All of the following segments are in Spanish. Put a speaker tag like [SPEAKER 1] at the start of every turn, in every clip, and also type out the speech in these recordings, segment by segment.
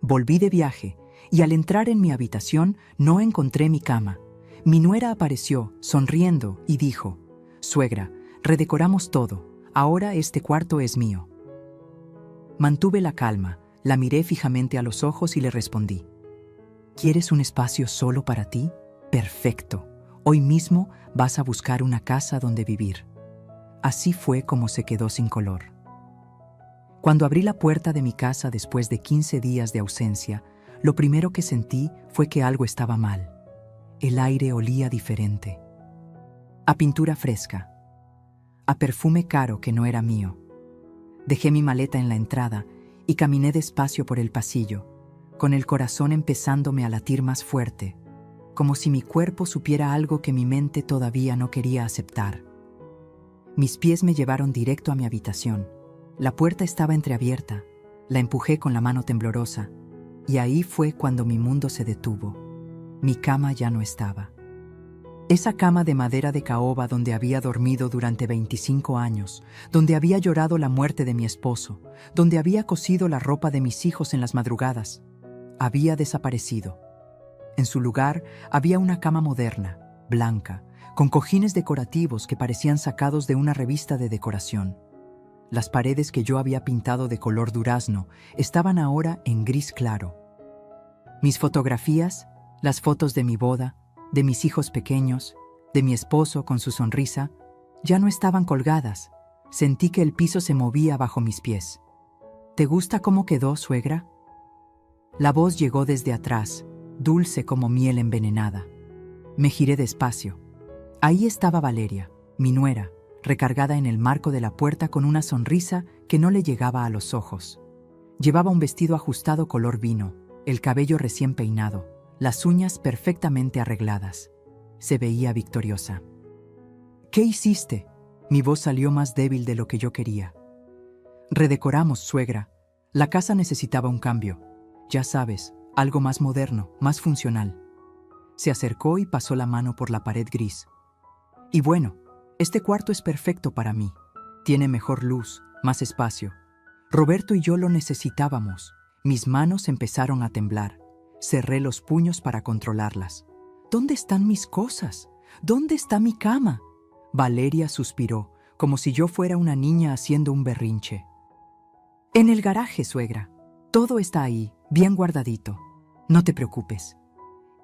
[SPEAKER 1] Volví de viaje y al entrar en mi habitación no encontré mi cama. Mi nuera apareció, sonriendo, y dijo: «Suegra, redecoramos todo. Ahora este cuarto es mío». Mantuve la calma, la miré fijamente a los ojos y le respondí: «¿Quieres un espacio solo para ti? Perfecto. Hoy mismo vas a buscar una casa donde vivir». Así fue como se quedó sin color. Cuando abrí la puerta de mi casa después de 15 días de ausencia, lo primero que sentí fue que algo estaba mal. El aire olía diferente. A pintura fresca. A perfume caro que no era mío. Dejé mi maleta en la entrada y caminé despacio por el pasillo, con el corazón empezándome a latir más fuerte, como si mi cuerpo supiera algo que mi mente todavía no quería aceptar. Mis pies me llevaron directo a mi habitación. La puerta estaba entreabierta. La empujé con la mano temblorosa, y ahí fue cuando mi mundo se detuvo. Mi cama ya no estaba. Esa cama de madera de caoba donde había dormido durante 25 años, donde había llorado la muerte de mi esposo, donde había cosido la ropa de mis hijos en las madrugadas, había desaparecido. En su lugar había una cama moderna, blanca, con cojines decorativos que parecían sacados de una revista de decoración. Las paredes que yo había pintado de color durazno estaban ahora en gris claro. Mis fotografías, las fotos de mi boda, de mis hijos pequeños, de mi esposo con su sonrisa, ya no estaban colgadas. Sentí que el piso se movía bajo mis pies. «¿Te gusta cómo quedó, suegra?». La voz llegó desde atrás, dulce como miel envenenada. Me giré despacio. Ahí estaba Valeria, mi nuera, recargada en el marco de la puerta con una sonrisa que no le llegaba a los ojos. Llevaba un vestido ajustado color vino, el cabello recién peinado, las uñas perfectamente arregladas. Se veía victoriosa. «¿Qué hiciste?». Mi voz salió más débil de lo que yo quería. «Redecoramos, suegra. La casa necesitaba un cambio. Ya sabes, algo más moderno, más funcional». Se acercó y pasó la mano por la pared gris. «Y bueno, este cuarto es perfecto para mí. Tiene mejor luz, más espacio. Roberto y yo lo necesitábamos». Mis manos empezaron a temblar. Cerré los puños para controlarlas. «¿Dónde están mis cosas? ¿Dónde está mi cama?». Valeria suspiró, como si yo fuera una niña haciendo un berrinche. «En el garaje, suegra. Todo está ahí, bien guardadito. No te preocupes».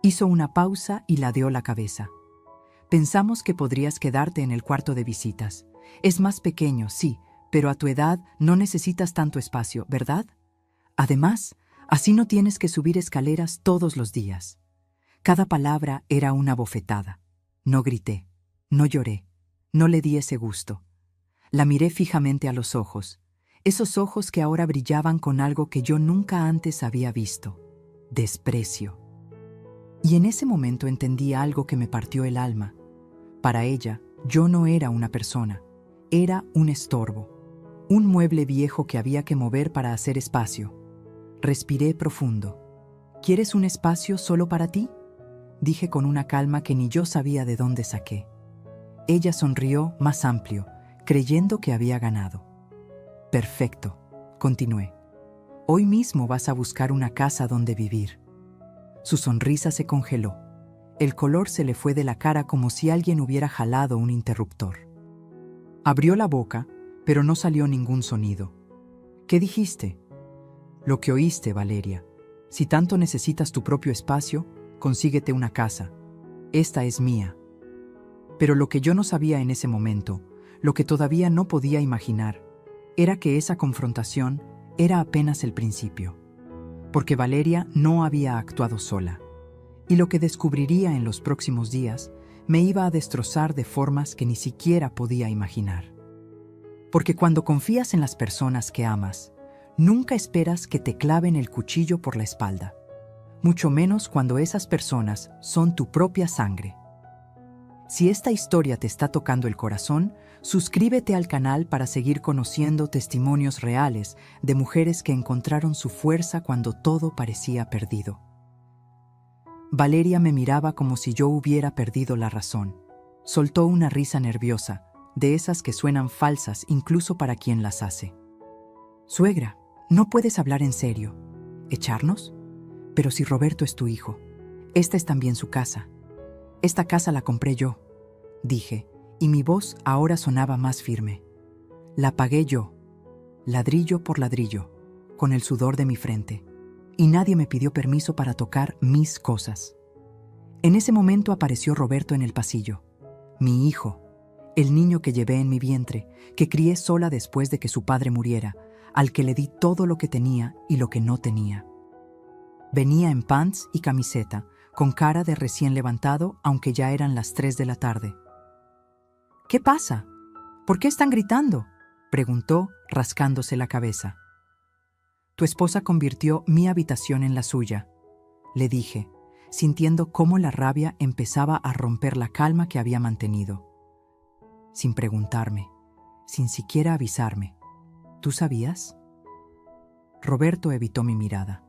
[SPEAKER 1] Hizo una pausa y ladeó la cabeza. «Pensamos que podrías quedarte en el cuarto de visitas. Es más pequeño, sí, pero a tu edad no necesitas tanto espacio, ¿verdad? Además, así no tienes que subir escaleras todos los días». Cada palabra era una bofetada. No grité, no lloré, no le di ese gusto. La miré fijamente a los ojos, esos ojos que ahora brillaban con algo que yo nunca antes había visto: desprecio. Y en ese momento entendí algo que me partió el alma. Para ella, yo no era una persona, era un estorbo, un mueble viejo que había que mover para hacer espacio. Respiré profundo. «¿Quieres un espacio solo para ti?», dije con una calma que ni yo sabía de dónde saqué. Ella sonrió más amplio, creyendo que había ganado. «Perfecto», continué. «Hoy mismo vas a buscar una casa donde vivir». Su sonrisa se congeló. El color se le fue de la cara como si alguien hubiera jalado un interruptor. Abrió la boca, pero no salió ningún sonido. «¿Qué dijiste?». «Lo que oíste, Valeria. Si tanto necesitas tu propio espacio, consíguete una casa. Esta es mía». Pero lo que yo no sabía en ese momento, lo que todavía no podía imaginar, era que esa confrontación era apenas el principio. Porque Valeria no había actuado sola. Y lo que descubriría en los próximos días me iba a destrozar de formas que ni siquiera podía imaginar. Porque cuando confías en las personas que amas, nunca esperas que te claven el cuchillo por la espalda, mucho menos cuando esas personas son tu propia sangre. Si esta historia te está tocando el corazón, suscríbete al canal para seguir conociendo testimonios reales de mujeres que encontraron su fuerza cuando todo parecía perdido. Valeria me miraba como si yo hubiera perdido la razón. Soltó una risa nerviosa, de esas que suenan falsas incluso para quien las hace. «Suegra, no puedes hablar en serio. ¿Echarnos? Pero si Roberto es tu hijo, esta es también su casa. Esta casa la compré yo, dije, y mi voz ahora sonaba más firme. La pagué yo, ladrillo por ladrillo, con el sudor de mi frente, y nadie me pidió permiso para tocar mis cosas. En ese momento apareció Roberto en el pasillo, mi hijo, el niño que llevé en mi vientre, que crié sola después de que su padre muriera, al que le di todo lo que tenía y lo que no tenía. Venía en pants y camiseta, con cara de recién levantado, aunque ya eran las 3 de la tarde. ¿Qué pasa? ¿Por qué están gritando?, preguntó, rascándose la cabeza. Tu esposa convirtió mi habitación en la suya, le dije, sintiendo cómo la rabia empezaba a romper la calma que había mantenido. Sin preguntarme, sin siquiera avisarme. ¿Tú sabías? Roberto evitó mi mirada.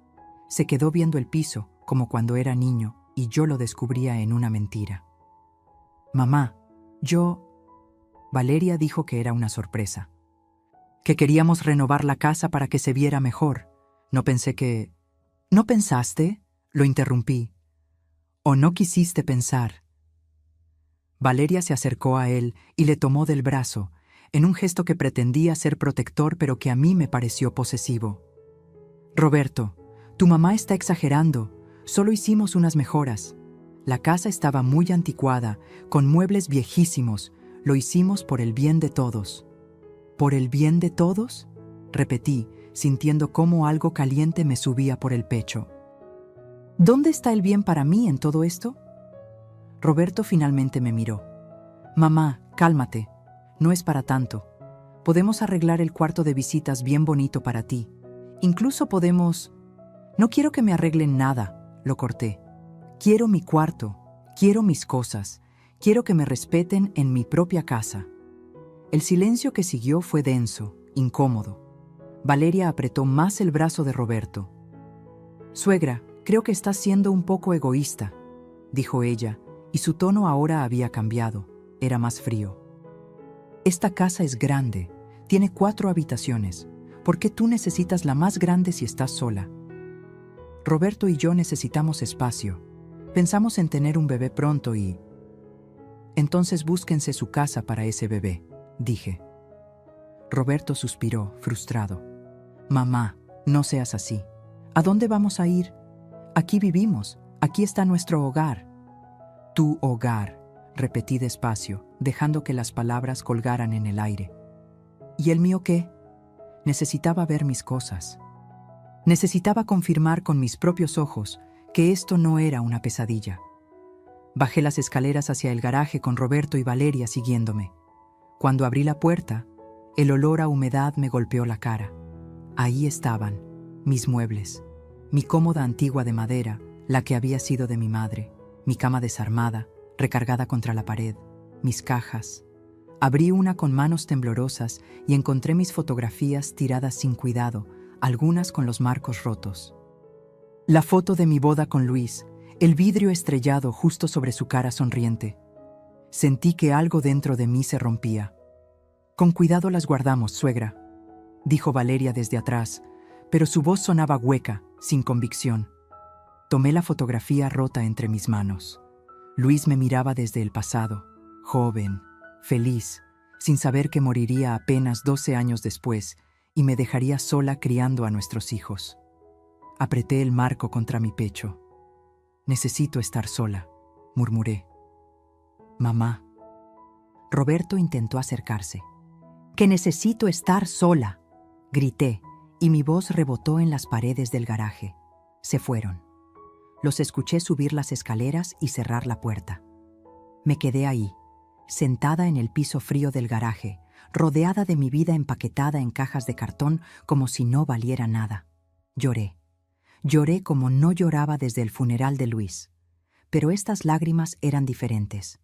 [SPEAKER 1] Se quedó viendo el piso, como cuando era niño, y yo lo descubría en una mentira. Mamá, Valeria dijo que era una sorpresa. Que queríamos renovar la casa para que se viera mejor. No pensé que... ¿No pensaste? Lo interrumpí. ¿O no quisiste pensar? Valeria se acercó a él y le tomó del brazo, en un gesto que pretendía ser protector pero que a mí me pareció posesivo. Roberto, tu mamá está exagerando. Solo hicimos unas mejoras. La casa estaba muy anticuada, con muebles viejísimos. Lo hicimos por el bien de todos. ¿Por el bien de todos?, repetí, sintiendo cómo algo caliente me subía por el pecho. ¿Dónde está el bien para mí en todo esto? Roberto finalmente me miró. Mamá, cálmate. No es para tanto. Podemos arreglar el cuarto de visitas bien bonito para ti. Incluso podemos... No quiero que me arreglen nada, lo corté. Quiero mi cuarto, quiero mis cosas, quiero que me respeten en mi propia casa. El silencio que siguió fue denso, incómodo. Valeria apretó más el brazo de Roberto. Suegra, creo que estás siendo un poco egoísta, dijo ella, y su tono ahora había cambiado, era más frío. Esta casa es grande, tiene 4 habitaciones. ¿Por qué tú necesitas la más grande si estás sola? Roberto y yo necesitamos espacio. Pensamos en tener un bebé pronto y... Entonces búsquense su casa para ese bebé, dije. Roberto suspiró, frustrado. Mamá, no seas así. ¿A dónde vamos a ir? Aquí vivimos, aquí está nuestro hogar. Tu hogar, repetí despacio, dejando que las palabras colgaran en el aire. ¿Y el mío qué? Necesitaba ver mis cosas. Necesitaba confirmar con mis propios ojos que esto no era una pesadilla. Bajé las escaleras hacia el garaje con Roberto y Valeria siguiéndome. Cuando abrí la puerta, el olor a humedad me golpeó la cara. Ahí estaban, mis muebles, mi cómoda antigua de madera, la que había sido de mi madre, mi cama desarmada, recargada contra la pared, mis cajas. Abrí una con manos temblorosas y encontré mis fotografías tiradas sin cuidado, algunas con los marcos rotos. La foto de mi boda con Luis, el vidrio estrellado justo sobre su cara sonriente. Sentí que algo dentro de mí se rompía. Con cuidado las guardamos, suegra, dijo Valeria desde atrás, pero su voz sonaba hueca, sin convicción. Tomé la fotografía rota entre mis manos. Luis me miraba desde el pasado, joven, feliz, sin saber que moriría apenas 12 años después y me dejaría sola criando a nuestros hijos. Apreté el marco contra mi pecho. Necesito estar sola, murmuré. Mamá. Roberto intentó acercarse. Que necesito estar sola, grité, y mi voz rebotó en las paredes del garaje. Se fueron. Los escuché subir las escaleras y cerrar la puerta. Me quedé ahí, sentada en el piso frío del garaje, rodeada de mi vida empaquetada en cajas de cartón como si no valiera nada. Lloré. Lloré como no lloraba desde el funeral de Luis. Pero estas lágrimas eran diferentes.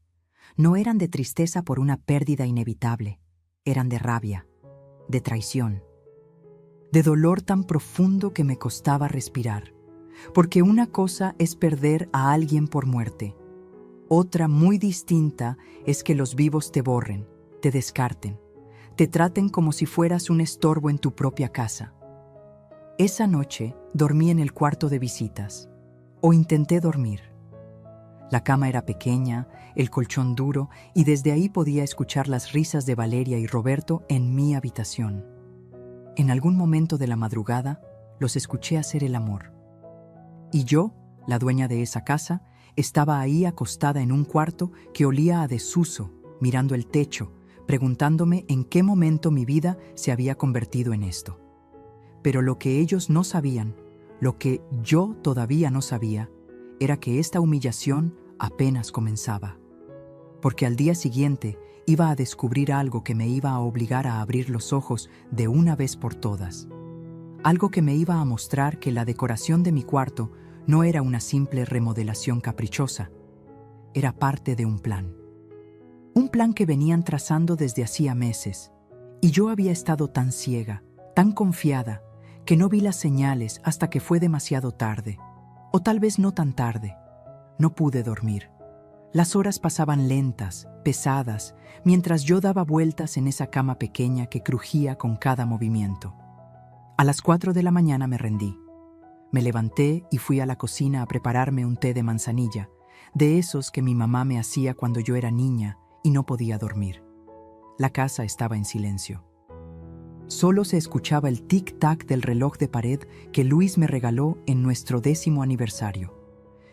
[SPEAKER 1] No eran de tristeza por una pérdida inevitable. Eran de rabia, de traición, de dolor tan profundo que me costaba respirar. Porque una cosa es perder a alguien por muerte. Otra muy distinta es que los vivos te borren, te descarten, te traten como si fueras un estorbo en tu propia casa. Esa noche dormí en el cuarto de visitas, o intenté dormir. La cama era pequeña, el colchón duro, y desde ahí podía escuchar las risas de Valeria y Roberto en mi habitación. En algún momento de la madrugada, los escuché hacer el amor. Y yo, la dueña de esa casa, estaba ahí acostada en un cuarto que olía a desuso, mirando el techo, preguntándome en qué momento mi vida se había convertido en esto. Pero lo que ellos no sabían, lo que yo todavía no sabía, era que esta humillación apenas comenzaba. Porque al día siguiente iba a descubrir algo que me iba a obligar a abrir los ojos de una vez por todas. Algo que me iba a mostrar que la decoración de mi cuarto no era una simple remodelación caprichosa, era parte de un plan. Un plan que venían trazando desde hacía meses, y yo había estado tan ciega, tan confiada, que no vi las señales hasta que fue demasiado tarde, o tal vez no tan tarde. No pude dormir. Las horas pasaban lentas, pesadas, mientras yo daba vueltas en esa cama pequeña que crujía con cada movimiento. A las 4 de la mañana me rendí. Me levanté y fui a la cocina a prepararme un té de manzanilla, de esos que mi mamá me hacía cuando yo era niña y no podía dormir. La casa estaba en silencio. Solo se escuchaba el tic-tac del reloj de pared que Luis me regaló en nuestro 10º aniversario.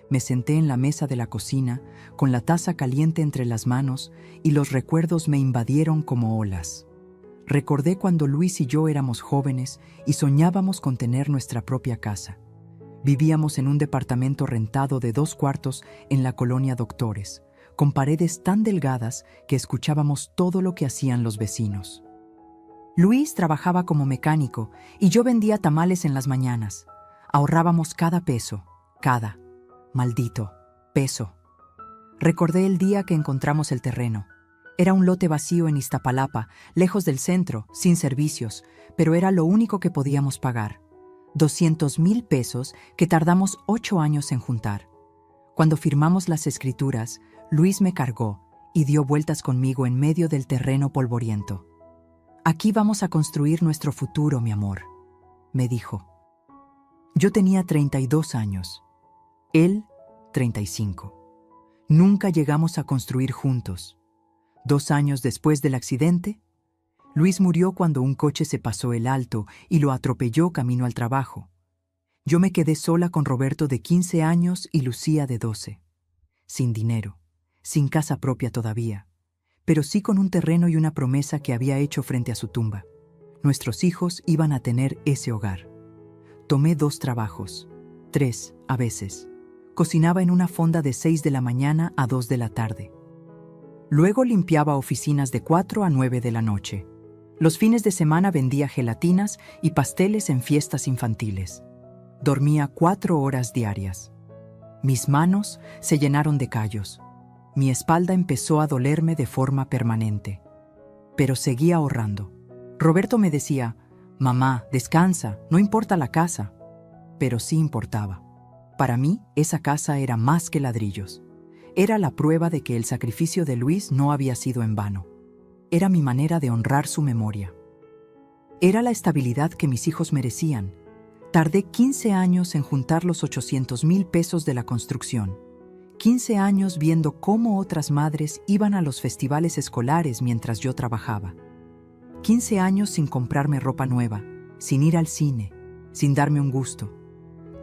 [SPEAKER 1] Me senté en la mesa de la cocina, con la taza caliente entre las manos, y los recuerdos me invadieron como olas. Recordé cuando Luis y yo éramos jóvenes y soñábamos con tener nuestra propia casa. Vivíamos en un departamento rentado de 2 cuartos en la colonia Doctores, con paredes tan delgadas que escuchábamos todo lo que hacían los vecinos. Luis trabajaba como mecánico y yo vendía tamales en las mañanas. Ahorrábamos cada peso, cada maldito peso. Recordé el día que encontramos el terreno. Era un lote vacío en Iztapalapa, lejos del centro, sin servicios, pero era lo único que podíamos pagar. 200,000 pesos que tardamos 8 años en juntar. Cuando firmamos las escrituras, Luis me cargó y dio vueltas conmigo en medio del terreno polvoriento. «Aquí vamos a construir nuestro futuro, mi amor», me dijo. Yo tenía 32 años. Él, 35. Nunca llegamos a construir juntos. 2 años después del accidente, Luis murió cuando un coche se pasó el alto y lo atropelló camino al trabajo. Yo me quedé sola con Roberto de 15 años y Lucía de 12. Sin dinero, sin casa propia todavía, pero sí con un terreno y una promesa que había hecho frente a su tumba. Nuestros hijos iban a tener ese hogar. Tomé 2 trabajos, 3 a veces. Cocinaba en una fonda de 6 de la mañana a 2 de la tarde. Luego limpiaba oficinas de 4 a 9 de la noche. Los fines de semana vendía gelatinas y pasteles en fiestas infantiles. Dormía 4 horas diarias. Mis manos se llenaron de callos. Mi espalda empezó a dolerme de forma permanente. Pero seguía ahorrando. Roberto me decía, «Mamá, descansa, no importa la casa». Pero sí importaba. Para mí, esa casa era más que ladrillos. Era la prueba de que el sacrificio de Luis no había sido en vano. Era mi manera de honrar su memoria. Era la estabilidad que mis hijos merecían. Tardé 15 años en juntar los 800,000 pesos de la construcción. 15 años viendo cómo otras madres iban a los festivales escolares mientras yo trabajaba. 15 años sin comprarme ropa nueva, sin ir al cine, sin darme un gusto.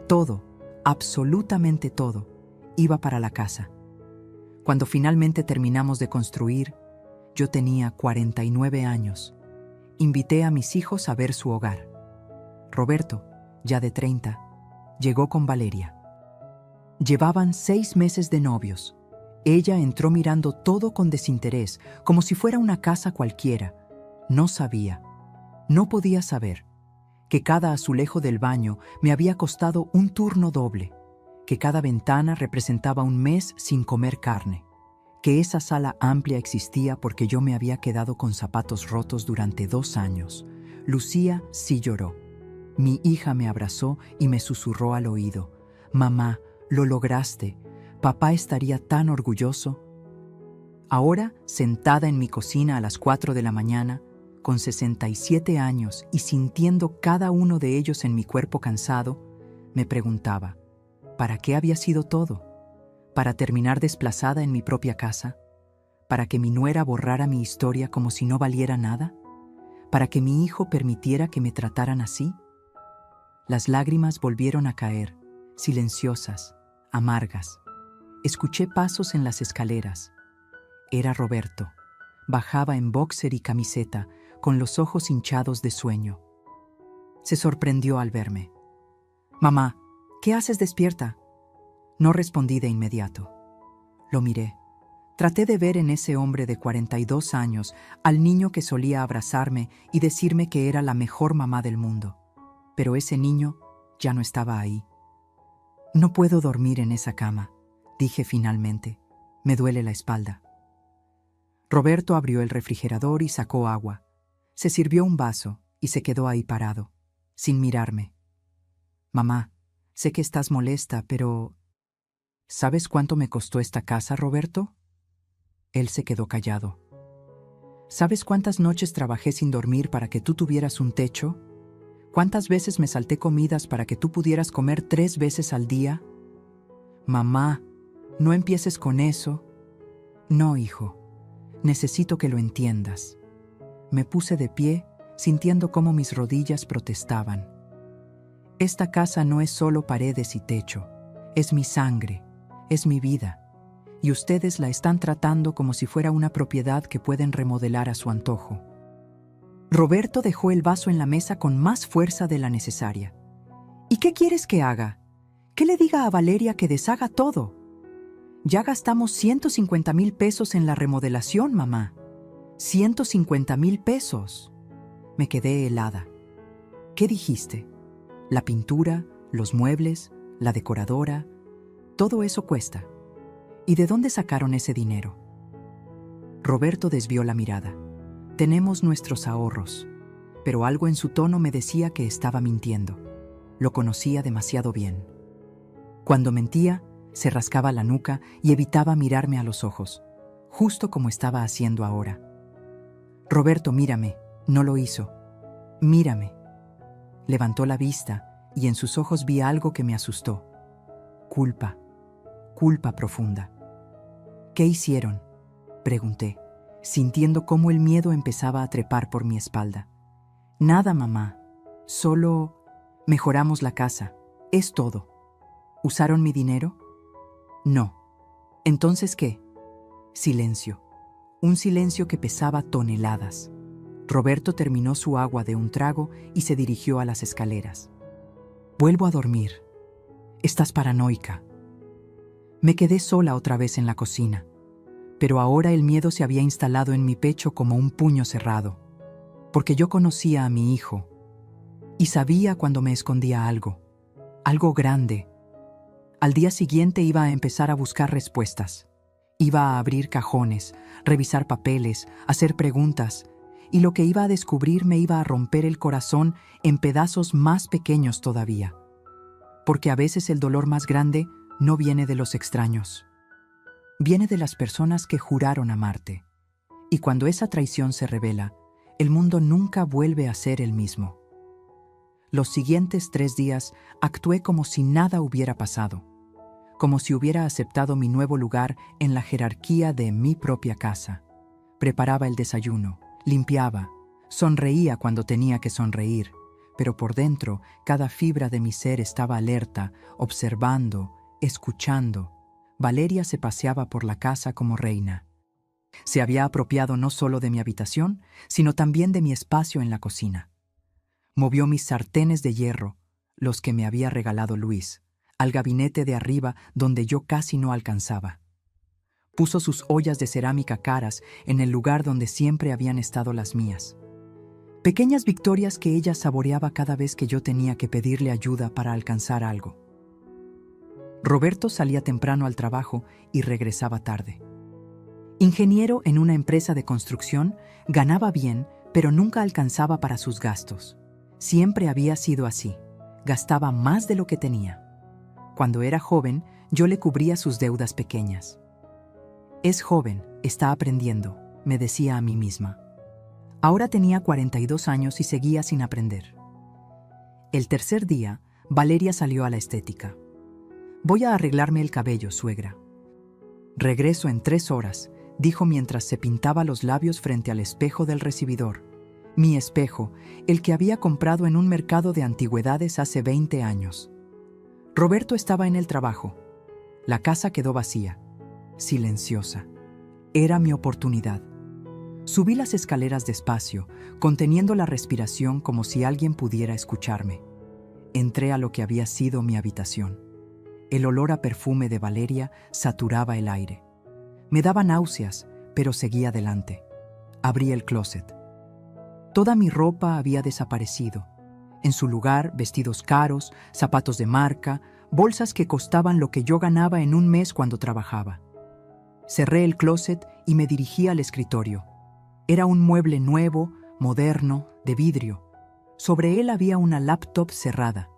[SPEAKER 1] Todo, absolutamente todo, iba para la casa. Cuando finalmente terminamos de construir, yo tenía 49 años. Invité a mis hijos a ver su hogar. Roberto, ya de 30, llegó con Valeria. Llevaban 6 meses de novios. Ella entró mirando todo con desinterés, como si fuera una casa cualquiera. No sabía, no podía saber, que cada azulejo del baño me había costado un turno doble, que cada ventana representaba un mes sin comer carne, que esa sala amplia existía porque yo me había quedado con zapatos rotos durante 2 años. Lucía sí lloró. Mi hija me abrazó y me susurró al oído, «Mamá, lo lograste. Papá estaría tan orgulloso». Ahora, sentada en mi cocina a las 4 de la mañana, con 67 años y sintiendo cada uno de ellos en mi cuerpo cansado, me preguntaba, ¿para qué había sido todo? ¿Para terminar desplazada en mi propia casa? ¿Para que mi nuera borrara mi historia como si no valiera nada? ¿Para que mi hijo permitiera que me trataran así? Las lágrimas volvieron a caer, silenciosas, amargas. Escuché pasos en las escaleras. Era Roberto. Bajaba en boxer y camiseta, con los ojos hinchados de sueño. Se sorprendió al verme. «Mamá, ¿qué haces despierta?» No respondí de inmediato. Lo miré. Traté de ver en ese hombre de 42 años al niño que solía abrazarme y decirme que era la mejor mamá del mundo. Pero ese niño ya no estaba ahí. «No puedo dormir en esa cama», dije finalmente. «Me duele la espalda». Roberto abrió el refrigerador y sacó agua. Se sirvió un vaso y se quedó ahí parado, sin mirarme. «Mamá, sé que estás molesta, pero... ¿sabes cuánto me costó esta casa, Roberto?» Él se quedó callado. ¿Sabes cuántas noches trabajé sin dormir para que tú tuvieras un techo? ¿Cuántas veces me salté comidas para que tú pudieras comer 3 veces al día? Mamá, no empieces con eso. No, hijo, necesito que lo entiendas. Me puse de pie, sintiendo cómo mis rodillas protestaban. Esta casa no es solo paredes y techo, es mi sangre, es mi vida. Y ustedes la están tratando como si fuera una propiedad que pueden remodelar a su antojo. Roberto dejó el vaso en la mesa con más fuerza de la necesaria. ¿Y qué quieres que haga? ¿Qué le diga a Valeria que deshaga todo? Ya gastamos 150,000 pesos en la remodelación, mamá. 150,000 pesos. Me quedé helada. ¿Qué dijiste? La pintura, los muebles, la decoradora, todo eso cuesta. ¿Y de dónde sacaron ese dinero? Roberto desvió la mirada. Tenemos nuestros ahorros, pero algo en su tono me decía que estaba mintiendo. Lo conocía demasiado bien. Cuando mentía, se rascaba la nuca y evitaba mirarme a los ojos, justo como estaba haciendo ahora. Roberto, mírame, no lo hizo. Mírame. Levantó la vista y en sus ojos vi algo que me asustó. Culpa, culpa profunda. ¿Qué hicieron?, pregunté, sintiendo cómo el miedo empezaba a trepar por mi espalda. Nada, mamá. Solo mejoramos la casa. Es todo. ¿Usaron mi dinero? No. ¿Entonces qué? Silencio. Un silencio que pesaba toneladas. Roberto terminó su agua de un trago y se dirigió a las escaleras. Vuelvo a dormir. Estás paranoica. Me quedé sola otra vez en la cocina, pero ahora el miedo se había instalado en mi pecho como un puño cerrado, porque yo conocía a mi hijo y sabía cuando me escondía algo grande. Al día siguiente iba a empezar a buscar respuestas. Iba a abrir cajones, revisar papeles, hacer preguntas, y lo que iba a descubrir me iba a romper el corazón en pedazos más pequeños todavía. Porque a veces el dolor más grande no viene de los extraños. Viene de las personas que juraron amarte. Y cuando esa traición se revela, el mundo nunca vuelve a ser el mismo. Los siguientes 3 días actué como si nada hubiera pasado, como si hubiera aceptado mi nuevo lugar en la jerarquía de mi propia casa. Preparaba el desayuno, limpiaba, sonreía cuando tenía que sonreír, pero por dentro cada fibra de mi ser estaba alerta, observando, escuchando. Valeria se paseaba por la casa como reina. Se había apropiado no solo de mi habitación, sino también de mi espacio en la cocina. Movió mis sartenes de hierro, los que me había regalado Luis, al gabinete de arriba donde yo casi no alcanzaba. Puso sus ollas de cerámica caras en el lugar donde siempre habían estado las mías. Pequeñas victorias que ella saboreaba cada vez que yo tenía que pedirle ayuda para alcanzar algo. Roberto salía temprano al trabajo y regresaba tarde. Ingeniero en una empresa de construcción, ganaba bien, pero nunca alcanzaba para sus gastos. Siempre había sido así. Gastaba más de lo que tenía. Cuando era joven, yo le cubría sus deudas pequeñas. Es joven, está aprendiendo, me decía a mí misma. Ahora tenía 42 años y seguía sin aprender. El tercer día, Valeria salió a la estética. «Voy a arreglarme el cabello, suegra». «Regreso en 3 horas», dijo mientras se pintaba los labios frente al espejo del recibidor. Mi espejo, el que había comprado en un mercado de antigüedades hace 20 años. Roberto estaba en el trabajo. La casa quedó vacía, silenciosa. Era mi oportunidad. Subí las escaleras despacio, conteniendo la respiración como si alguien pudiera escucharme. Entré a lo que había sido mi habitación. El olor a perfume de Valeria saturaba el aire. Me daba náuseas, pero seguí adelante. Abrí el closet. Toda mi ropa había desaparecido. En su lugar, vestidos caros, zapatos de marca, bolsas que costaban lo que yo ganaba en un mes cuando trabajaba. Cerré el closet y me dirigí al escritorio. Era un mueble nuevo, moderno, de vidrio. Sobre él había una laptop cerrada.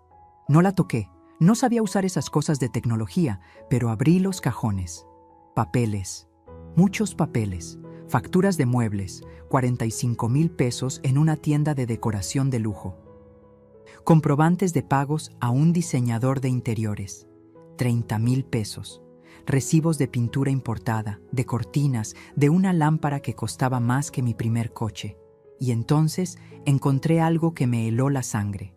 [SPEAKER 1] No la toqué. No sabía usar esas cosas de tecnología, pero abrí los cajones. Papeles. Muchos papeles. Facturas de muebles, 45,000 pesos en una tienda de decoración de lujo. Comprobantes de pagos a un diseñador de interiores, 30,000 pesos. Recibos de pintura importada, de cortinas, de una lámpara que costaba más que mi primer coche. Y entonces encontré algo que me heló la sangre.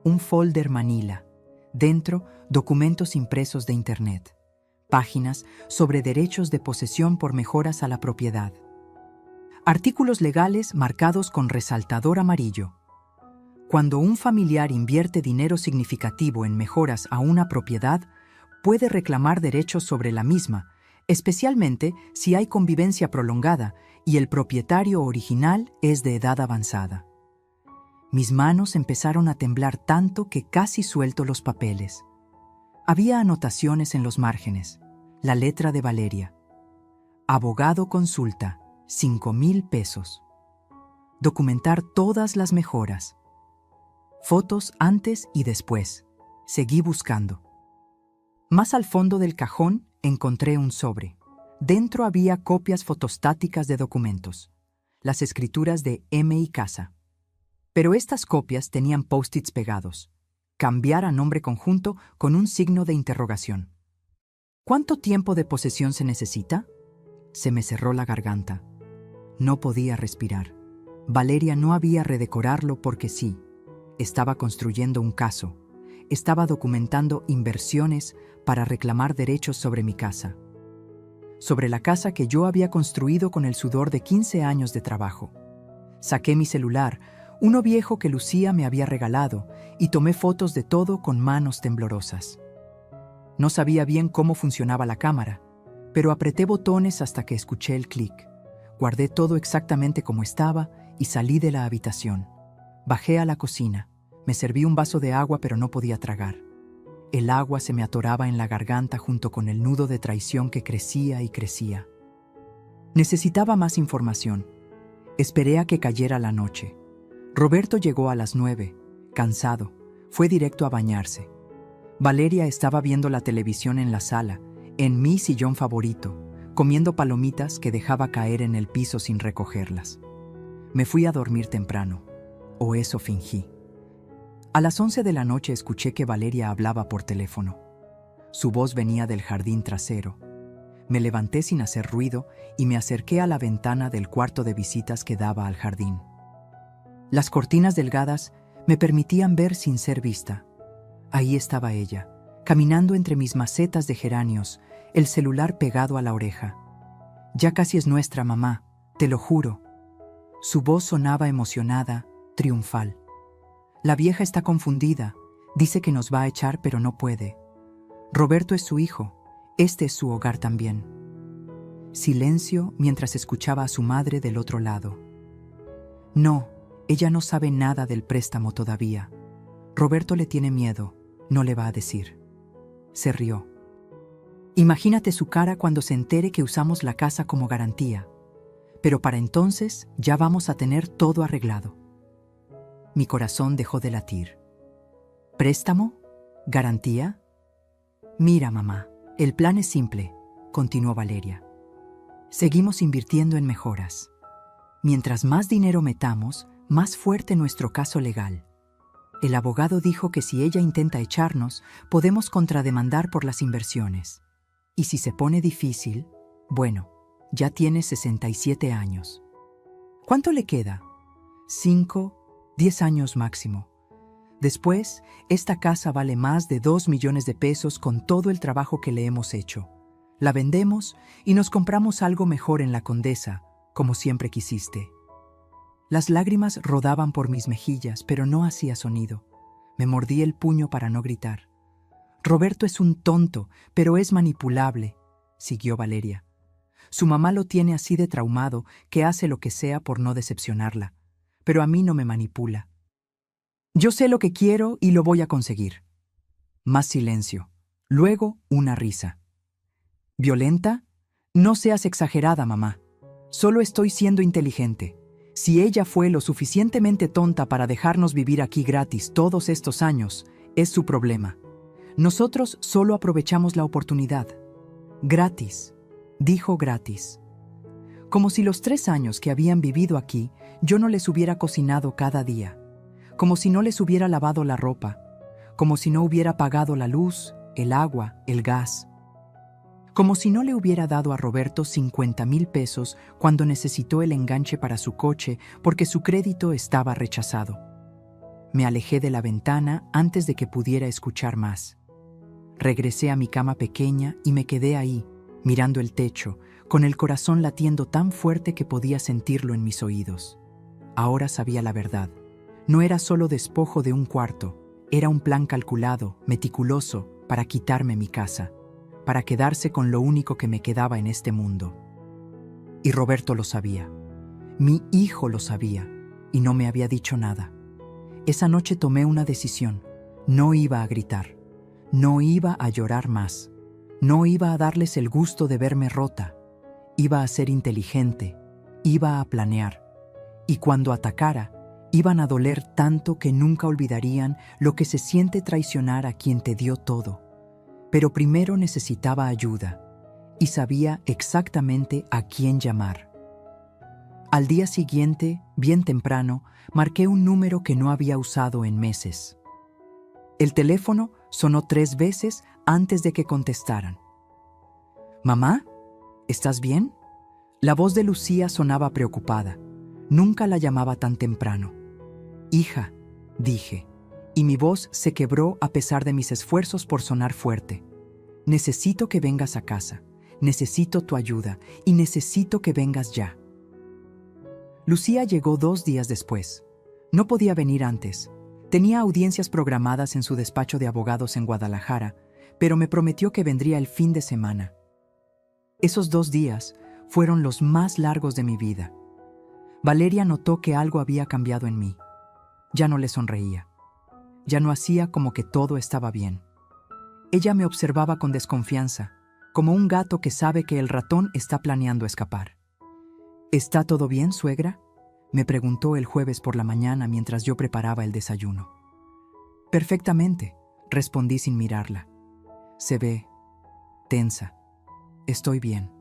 [SPEAKER 1] Un folder manila. Dentro, documentos impresos de internet. Páginas sobre derechos de posesión por mejoras a la propiedad. Artículos legales marcados con resaltador amarillo. Cuando un familiar invierte dinero significativo en mejoras a una propiedad, puede reclamar derechos sobre la misma, especialmente si hay convivencia prolongada y el propietario original es de edad avanzada. Mis manos empezaron a temblar tanto que casi suelto los papeles. Había anotaciones en los márgenes. La letra de Valeria. Abogado consulta, 5,000 pesos. Documentar todas las mejoras. Fotos antes y después. Seguí buscando. Más al fondo del cajón encontré un sobre. Dentro había copias fotostáticas de documentos. Las escrituras de M y Casa. Pero estas copias tenían post-its pegados. Cambiar a nombre conjunto con un signo de interrogación. ¿Cuánto tiempo de posesión se necesita? Se me cerró la garganta. No podía respirar. Valeria no había redecorarlo porque sí. Estaba construyendo un caso. Estaba documentando inversiones para reclamar derechos sobre mi casa. Sobre la casa que yo había construido con el sudor de 15 años de trabajo. Saqué mi celular, uno viejo que Lucía me había regalado, y tomé fotos de todo con manos temblorosas. No sabía bien cómo funcionaba la cámara, pero apreté botones hasta que escuché el clic. Guardé todo exactamente como estaba y salí de la habitación. Bajé a la cocina. Me serví un vaso de agua, pero no podía tragar. El agua se me atoraba en la garganta junto con el nudo de traición que crecía y crecía. Necesitaba más información. Esperé a que cayera la noche. Roberto llegó a las 9, cansado. Fue directo a bañarse. Valeria estaba viendo la televisión en la sala, en mi sillón favorito, comiendo palomitas que dejaba caer en el piso sin recogerlas. Me fui a dormir temprano, o eso fingí. A las 11 de la noche escuché que Valeria hablaba por teléfono. Su voz venía del jardín trasero. Me levanté sin hacer ruido y me acerqué a la ventana del cuarto de visitas que daba al jardín. Las cortinas delgadas me permitían ver sin ser vista. Ahí estaba ella, caminando entre mis macetas de geranios, el celular pegado a la oreja. «Ya casi es nuestra, mamá, te lo juro». Su voz sonaba emocionada, triunfal. «La vieja está confundida, dice que nos va a echar pero no puede. Roberto es su hijo, este es su hogar también». Silencio mientras escuchaba a su madre del otro lado. «No, ella no sabe nada del préstamo todavía. Roberto le tiene miedo, no le va a decir». Se rió. «Imagínate su cara cuando se entere que usamos la casa como garantía. Pero para entonces ya vamos a tener todo arreglado». Mi corazón dejó de latir. ¿Préstamo? ¿Garantía? «Mira, mamá, el plan es simple», continuó Valeria. «Seguimos invirtiendo en mejoras. Mientras más dinero metamos, más fuerte nuestro caso legal. El abogado dijo que si ella intenta echarnos, podemos contrademandar por las inversiones. Y si se pone difícil, bueno, ya tiene 67 años. ¿Cuánto le queda? 5, 10 años máximo. Después, esta casa vale más de 2 millones de pesos con todo el trabajo que le hemos hecho. La vendemos y nos compramos algo mejor en La Condesa, como siempre quisiste. Las lágrimas rodaban por mis mejillas, pero no hacía sonido. Me mordí el puño para no gritar. Roberto es un tonto, pero es manipulable, siguió Valeria. Su mamá lo tiene así de traumado que hace lo que sea por no decepcionarla. Pero a mí no me manipula. Yo sé lo que quiero y lo voy a conseguir. Más silencio. Luego, una risa. ¿Violenta? No seas exagerada, mamá. Solo estoy siendo inteligente. Si ella fue lo suficientemente tonta para dejarnos vivir aquí gratis todos estos años, es su problema. Nosotros solo aprovechamos la oportunidad. Gratis, dijo gratis. Como si los 3 años que habían vivido aquí, yo no les hubiera cocinado cada día. Como si no les hubiera lavado la ropa. Como si no hubiera pagado la luz, el agua, el gas. Como si no le hubiera dado a Roberto 50,000 pesos cuando necesitó el enganche para su coche porque su crédito estaba rechazado. Me alejé de la ventana antes de que pudiera escuchar más. Regresé a mi cama pequeña y me quedé ahí, mirando el techo, con el corazón latiendo tan fuerte que podía sentirlo en mis oídos. Ahora sabía la verdad. No era solo despojo de un cuarto, era un plan calculado, meticuloso, para quitarme mi casa, para quedarse con lo único que me quedaba en este mundo. Y Roberto lo sabía. Mi hijo lo sabía, y no me había dicho nada. Esa noche tomé una decisión. No iba a gritar. No iba a llorar más. No iba a darles el gusto de verme rota. Iba a ser inteligente. Iba a planear. Y cuando atacara, iban a doler tanto que nunca olvidarían lo que se siente traicionar a quien te dio todo. Pero primero necesitaba ayuda, y sabía exactamente a quién llamar. Al día siguiente, bien temprano, marqué un número que no había usado en meses. El teléfono sonó 3 veces antes de que contestaran. «¿Mamá? ¿Estás bien?» La voz de Lucía sonaba preocupada. Nunca la llamaba tan temprano. «Hija», dije, y mi voz se quebró a pesar de mis esfuerzos por sonar fuerte. «Necesito que vengas a casa. Necesito tu ayuda y necesito que vengas ya». Lucía llegó 2 días después. No podía venir antes. Tenía audiencias programadas en su despacho de abogados en Guadalajara, pero me prometió que vendría el fin de semana. Esos 2 días fueron los más largos de mi vida. Valeria notó que algo había cambiado en mí. Ya no le sonreía. Ya no hacía como que todo estaba bien. Ella me observaba con desconfianza, como un gato que sabe que el ratón está planeando escapar. «¿Está todo bien, suegra?», me preguntó el jueves por la mañana mientras yo preparaba el desayuno. «Perfectamente», respondí sin mirarla. «Se ve tensa. Estoy bien».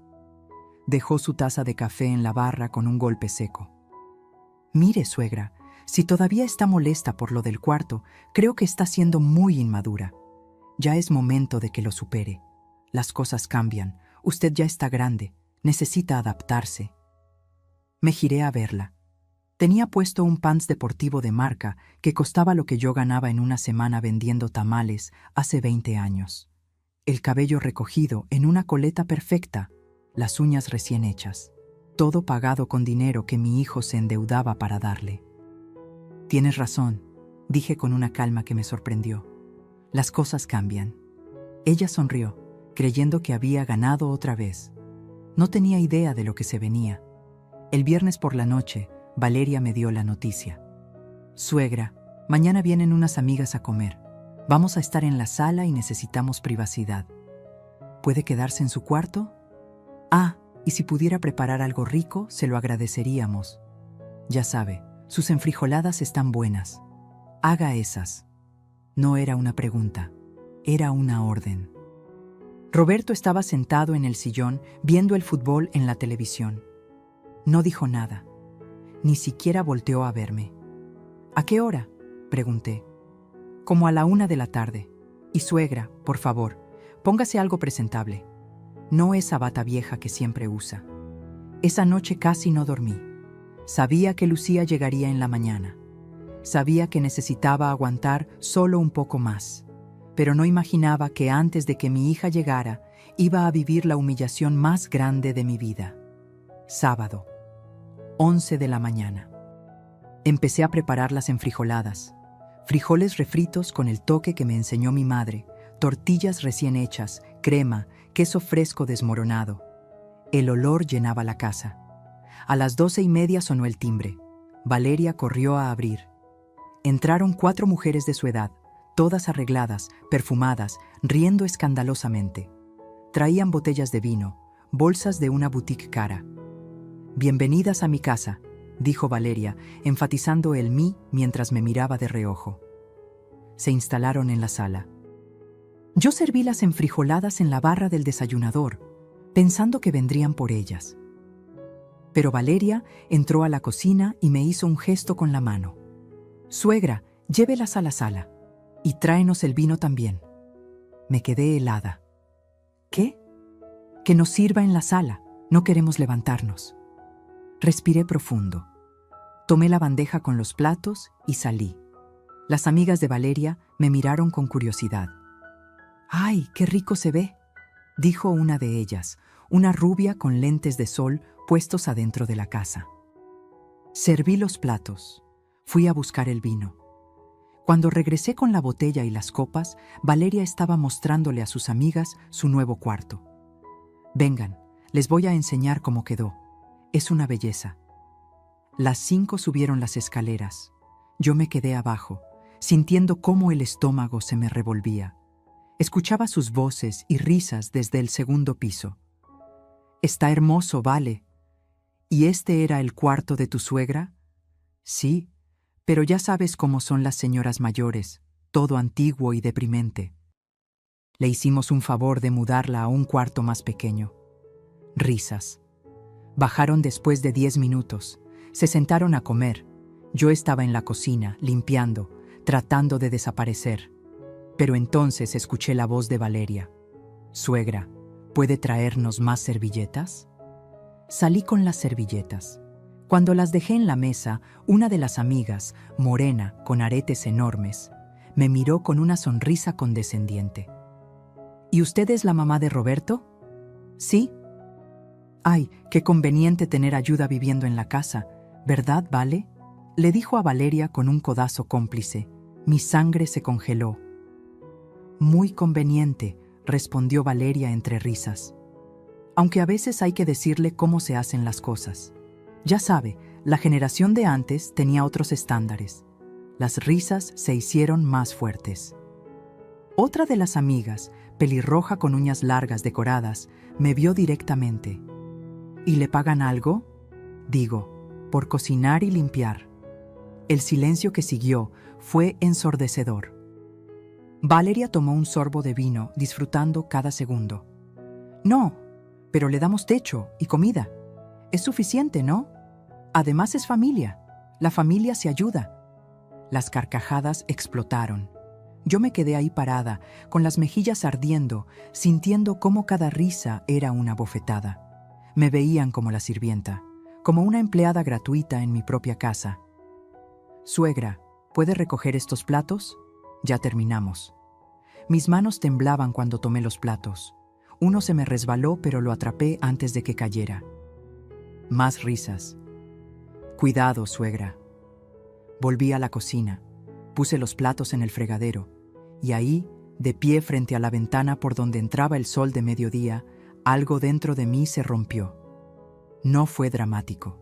[SPEAKER 1] Dejó su taza de café en la barra con un golpe seco. «Mire, suegra, si todavía está molesta por lo del cuarto, creo que está siendo muy inmadura. Ya es momento de que lo supere. Las cosas cambian. Usted ya está grande. Necesita adaptarse». Me giré a verla. Tenía puesto un pants deportivo de marca que costaba lo que yo ganaba en una semana vendiendo tamales hace 20 años. El cabello recogido en una coleta perfecta, las uñas recién hechas. Todo pagado con dinero que mi hijo se endeudaba para darle. «Tienes razón», dije con una calma que me sorprendió. «Las cosas cambian». Ella sonrió, creyendo que había ganado otra vez. No tenía idea de lo que se venía. El viernes por la noche, Valeria me dio la noticia. «Suegra, mañana vienen unas amigas a comer. Vamos a estar en la sala y necesitamos privacidad. ¿Puede quedarse en su cuarto? Ah, y si pudiera preparar algo rico, se lo agradeceríamos. Ya sabe, sus enfrijoladas están buenas. Haga esas». No era una pregunta, era una orden. Roberto estaba sentado en el sillón viendo el fútbol en la televisión. No dijo nada. Ni siquiera volteó a verme. ¿A qué hora?, pregunté. Como a la 1 de la tarde. Y suegra, por favor, póngase algo presentable. No esa bata vieja que siempre usa. Esa noche casi no dormí. Sabía que Lucía llegaría en la mañana. Sabía que necesitaba aguantar solo un poco más. Pero no imaginaba que antes de que mi hija llegara, iba a vivir la humillación más grande de mi vida. Sábado, 11 de la mañana. Empecé a preparar las enfrijoladas. Frijoles refritos con el toque que me enseñó mi madre, tortillas recién hechas, crema, queso fresco desmoronado. El olor llenaba la casa. A las 12:30 sonó el timbre. Valeria corrió a abrir. Entraron 4 mujeres de su edad, todas arregladas, perfumadas, riendo escandalosamente. Traían botellas de vino, bolsas de una boutique cara. «Bienvenidas a mi casa», dijo Valeria, enfatizando el mí mientras me miraba de reojo. Se instalaron en la sala. Yo serví las enfrijoladas en la barra del desayunador, pensando que vendrían por ellas. Pero Valeria entró a la cocina y me hizo un gesto con la mano. «Suegra, llévelas a la sala. Y tráenos el vino también». Me quedé helada. ¿Qué? Que nos sirva en la sala. No queremos levantarnos. Respiré profundo. Tomé la bandeja con los platos y salí. Las amigas de Valeria me miraron con curiosidad. «¡Ay, qué rico se ve!», dijo una de ellas, una rubia con lentes de sol puestos adentro de la casa. Serví los platos. Fui a buscar el vino. Cuando regresé con la botella y las copas, Valeria estaba mostrándole a sus amigas su nuevo cuarto. «Vengan, les voy a enseñar cómo quedó. Es una belleza». Las 5 subieron las escaleras. Yo me quedé abajo, sintiendo cómo el estómago se me revolvía. Escuchaba sus voces y risas desde el segundo piso. «Está hermoso, Vale. ¿Y este era el cuarto de tu suegra?». «Sí, pero ya sabes cómo son las señoras mayores, todo antiguo y deprimente». Le hicimos un favor de mudarla a un cuarto más pequeño. Risas. Bajaron después de 10 minutos. Se sentaron a comer. Yo estaba en la cocina, limpiando, tratando de desaparecer. Pero entonces escuché la voz de Valeria. «Suegra, ¿puede traernos más servilletas?». Salí con las servilletas. Cuando las dejé en la mesa, una de las amigas, morena, con aretes enormes, me miró con una sonrisa condescendiente. «¿Y usted es la mamá de Roberto?». «Sí». «Ay, qué conveniente tener ayuda viviendo en la casa, ¿verdad, Vale?», le dijo a Valeria con un codazo cómplice. Mi sangre se congeló. «Muy conveniente», respondió Valeria entre risas. «Aunque a veces hay que decirle cómo se hacen las cosas. Ya sabe, la generación de antes tenía otros estándares». Las risas se hicieron más fuertes. Otra de las amigas, pelirroja con uñas largas decoradas, me vio directamente. «¿Y le pagan algo?». «Digo, por cocinar y limpiar». El silencio que siguió fue ensordecedor. Valeria tomó un sorbo de vino, disfrutando cada segundo. «No, pero le damos techo y comida. Es suficiente, ¿no? Además es familia. La familia se ayuda». Las carcajadas explotaron. Yo me quedé ahí parada, con las mejillas ardiendo, sintiendo cómo cada risa era una bofetada. Me veían como la sirvienta, como una empleada gratuita en mi propia casa. «Suegra, ¿puede recoger estos platos? Ya terminamos». Mis manos temblaban cuando tomé los platos. Uno se me resbaló, pero lo atrapé antes de que cayera. Más risas. «Cuidado, suegra». Volví a la cocina, puse los platos en el fregadero, y ahí, de pie frente a la ventana por donde entraba el sol de mediodía, algo dentro de mí se rompió. No fue dramático,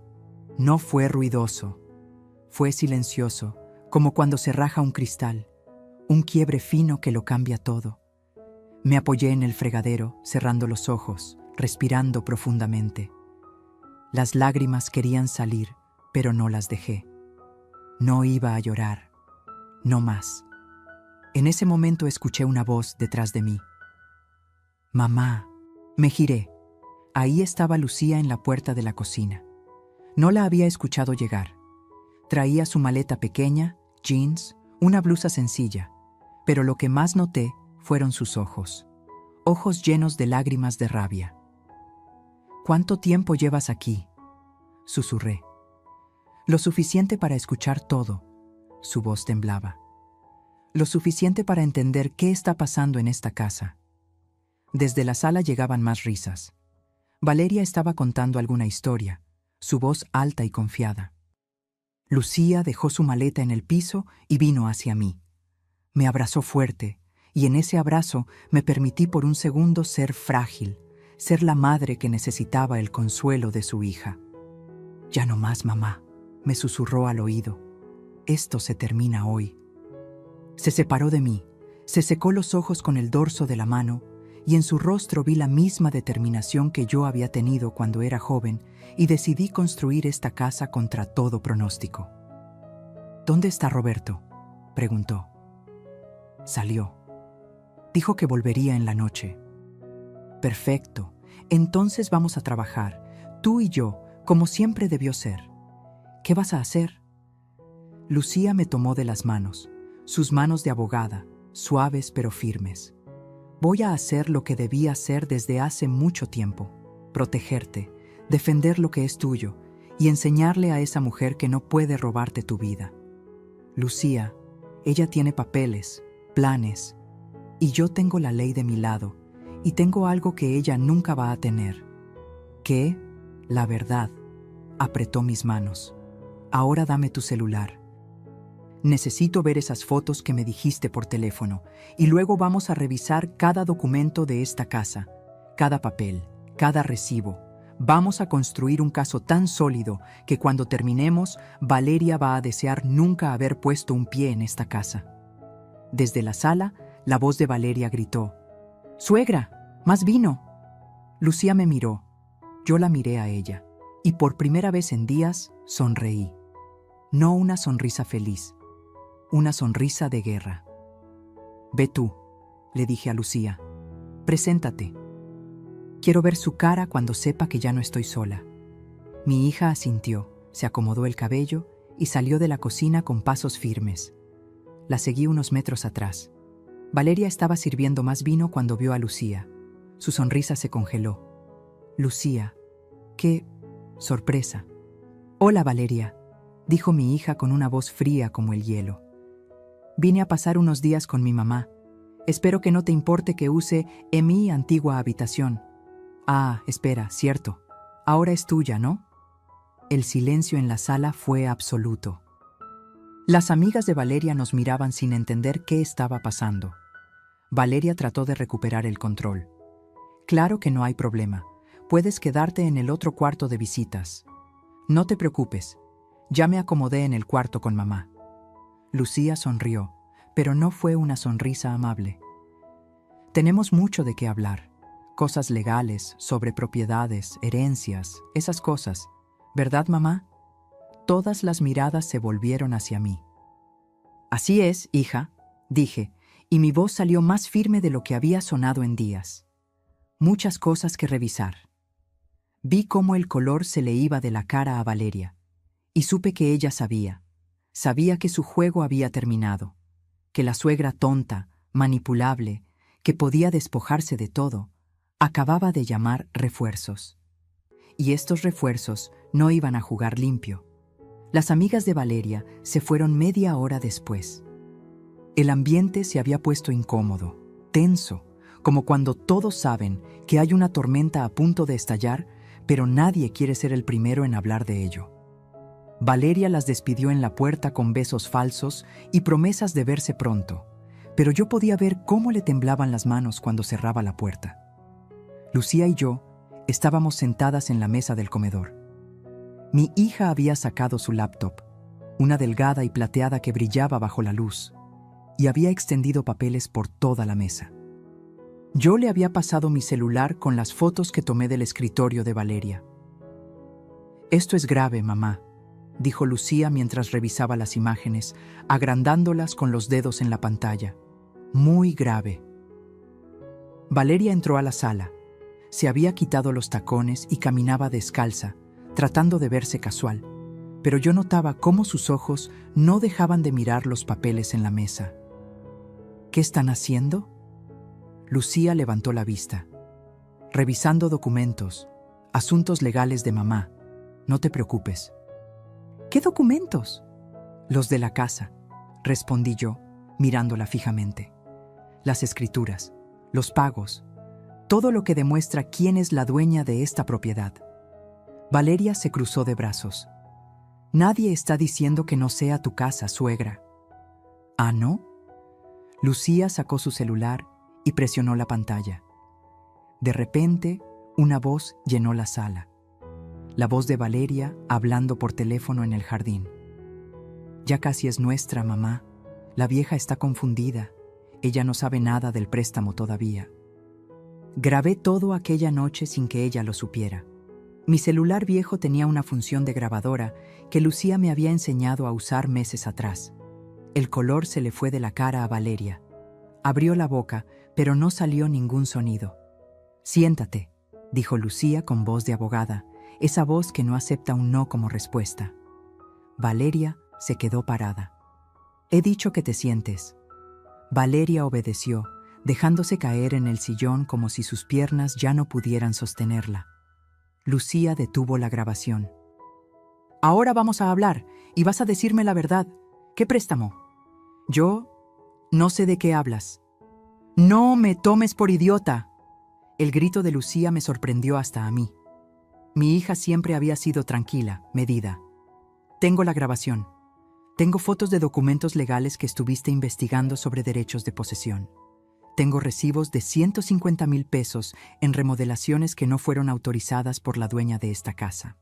[SPEAKER 1] no fue ruidoso, fue silencioso, como cuando se raja un cristal, un quiebre fino que lo cambia todo. Me apoyé en el fregadero, cerrando los ojos, respirando profundamente. Las lágrimas querían salir, pero no las dejé. No iba a llorar, no más. En ese momento escuché una voz detrás de mí. «Mamá». Me giré. Ahí estaba Lucía en la puerta de la cocina. No la había escuchado llegar. Traía su maleta pequeña, jeans, una blusa sencilla, pero lo que más noté fueron sus ojos. Ojos llenos de lágrimas de rabia. ¿Cuánto tiempo llevas aquí?, susurré. Lo suficiente para escuchar todo. Su voz temblaba. Lo suficiente para entender qué está pasando en esta casa. Desde la sala llegaban más risas. Valeria estaba contando alguna historia, su voz alta y confiada. Lucía dejó su maleta en el piso y vino hacia mí. Me abrazó fuerte, y en ese abrazo me permití por un segundo ser frágil, ser la madre que necesitaba el consuelo de su hija. «Ya no más, mamá», me susurró al oído. «Esto se termina hoy». Se separó de mí, se secó los ojos con el dorso de la mano, y en su rostro vi la misma determinación que yo había tenido cuando era joven y decidí construir esta casa contra todo pronóstico. «¿Dónde está Roberto?», preguntó. Salió. Dijo que volvería en la noche. «Perfecto. Entonces vamos a trabajar, tú y yo, como siempre debió ser. ¿Qué vas a hacer?». Lucía me tomó de las manos, sus manos de abogada, suaves pero firmes. «Voy a hacer lo que debí hacer desde hace mucho tiempo, protegerte, defender lo que es tuyo y enseñarle a esa mujer que no puede robarte tu vida. Lucía, ella tiene papeles, planes, y yo tengo la ley de mi lado, y tengo algo que ella nunca va a tener. ¿Qué? La verdad». Apretó mis manos. «Ahora dame tu celular. Necesito ver esas fotos que me dijiste por teléfono, y luego vamos a revisar cada documento de esta casa, cada papel, cada recibo. Vamos a construir un caso tan sólido que cuando terminemos, Valeria va a desear nunca haber puesto un pie en esta casa». Desde la sala, la voz de Valeria gritó: «¡Suegra! ¡Más vino!». Lucía me miró. Yo la miré a ella, y por primera vez en días sonreí. No una sonrisa feliz, una sonrisa de guerra. «Ve tú», le dije a Lucía. «Preséntate. Quiero ver su cara cuando sepa que ya no estoy sola». Mi hija asintió, se acomodó el cabello y salió de la cocina con pasos firmes. La seguí unos metros atrás. Valeria estaba sirviendo más vino cuando vio a Lucía. Su sonrisa se congeló. «Lucía, qué sorpresa». «Hola, Valeria», dijo mi hija con una voz fría como el hielo. «Vine a pasar unos días con mi mamá. Espero que no te importe que use mi antigua habitación». «Ah, espera, cierto. Ahora es tuya, ¿no?». El silencio en la sala fue absoluto. Las amigas de Valeria nos miraban sin entender qué estaba pasando. Valeria trató de recuperar el control. «Claro que no hay problema. Puedes quedarte en el otro cuarto de visitas. No te preocupes. Ya me acomodé en el cuarto con mamá». Lucía sonrió, pero no fue una sonrisa amable. «Tenemos mucho de qué hablar. Cosas legales, sobre propiedades, herencias, esas cosas. ¿Verdad, mamá?». Todas las miradas se volvieron hacia mí. «Así es, hija», dije, y mi voz salió más firme de lo que había sonado en días. «Muchas cosas que revisar». Vi cómo el color se le iba de la cara a Valeria, y supe que ella sabía. Sabía que su juego había terminado, que la suegra tonta, manipulable, que podía despojarse de todo, acababa de llamar refuerzos. Y estos refuerzos no iban a jugar limpio. Las amigas de Valeria se fueron media hora después. El ambiente se había puesto incómodo, tenso, como cuando todos saben que hay una tormenta a punto de estallar, pero nadie quiere ser el primero en hablar de ello. Valeria las despidió en la puerta con besos falsos y promesas de verse pronto, pero yo podía ver cómo le temblaban las manos cuando cerraba la puerta. Lucía y yo estábamos sentadas en la mesa del comedor. Mi hija había sacado su laptop, una delgada y plateada que brillaba bajo la luz, y había extendido papeles por toda la mesa. Yo le había pasado mi celular con las fotos que tomé del escritorio de Valeria. «Esto es grave, mamá», dijo Lucía mientras revisaba las imágenes, agrandándolas con los dedos en la pantalla. «Muy grave». Valeria entró a la sala. Se había quitado los tacones y caminaba descalza, tratando de verse casual, pero yo notaba cómo sus ojos no dejaban de mirar los papeles en la mesa. ¿Qué están haciendo? Lucía levantó la vista. Revisando documentos, asuntos legales de mamá. No te preocupes. ¿Qué documentos? Los de la casa, respondí yo, mirándola fijamente. Las escrituras, los pagos, todo lo que demuestra quién es la dueña de esta propiedad. Valeria se cruzó de brazos. Nadie está diciendo que no sea tu casa, suegra. ¿Ah, no? Lucía sacó su celular y presionó la pantalla. De repente, una voz llenó la sala. La voz de Valeria hablando por teléfono en el jardín. Ya casi es nuestra, mamá. La vieja está confundida. Ella no sabe nada del préstamo todavía. Grabé todo aquella noche sin que ella lo supiera. Mi celular viejo tenía una función de grabadora que Lucía me había enseñado a usar meses atrás. El color se le fue de la cara a Valeria. Abrió la boca, pero no salió ningún sonido. Siéntate, dijo Lucía con voz de abogada, esa voz que no acepta un no como respuesta. Valeria se quedó parada. He dicho que te sientes. Valeria obedeció, dejándose caer en el sillón como si sus piernas ya no pudieran sostenerla. Lucía detuvo la grabación. Ahora vamos a hablar y vas a decirme la verdad. ¿Qué préstamo? Yo no sé de qué hablas. ¡No me tomes por idiota! El grito de Lucía me sorprendió hasta a mí. Mi hija siempre había sido tranquila, medida. Tengo la grabación. Tengo fotos de documentos legales que estuviste investigando sobre derechos de posesión. Tengo recibos de 150,000 pesos en remodelaciones que no fueron autorizadas por la dueña de esta casa.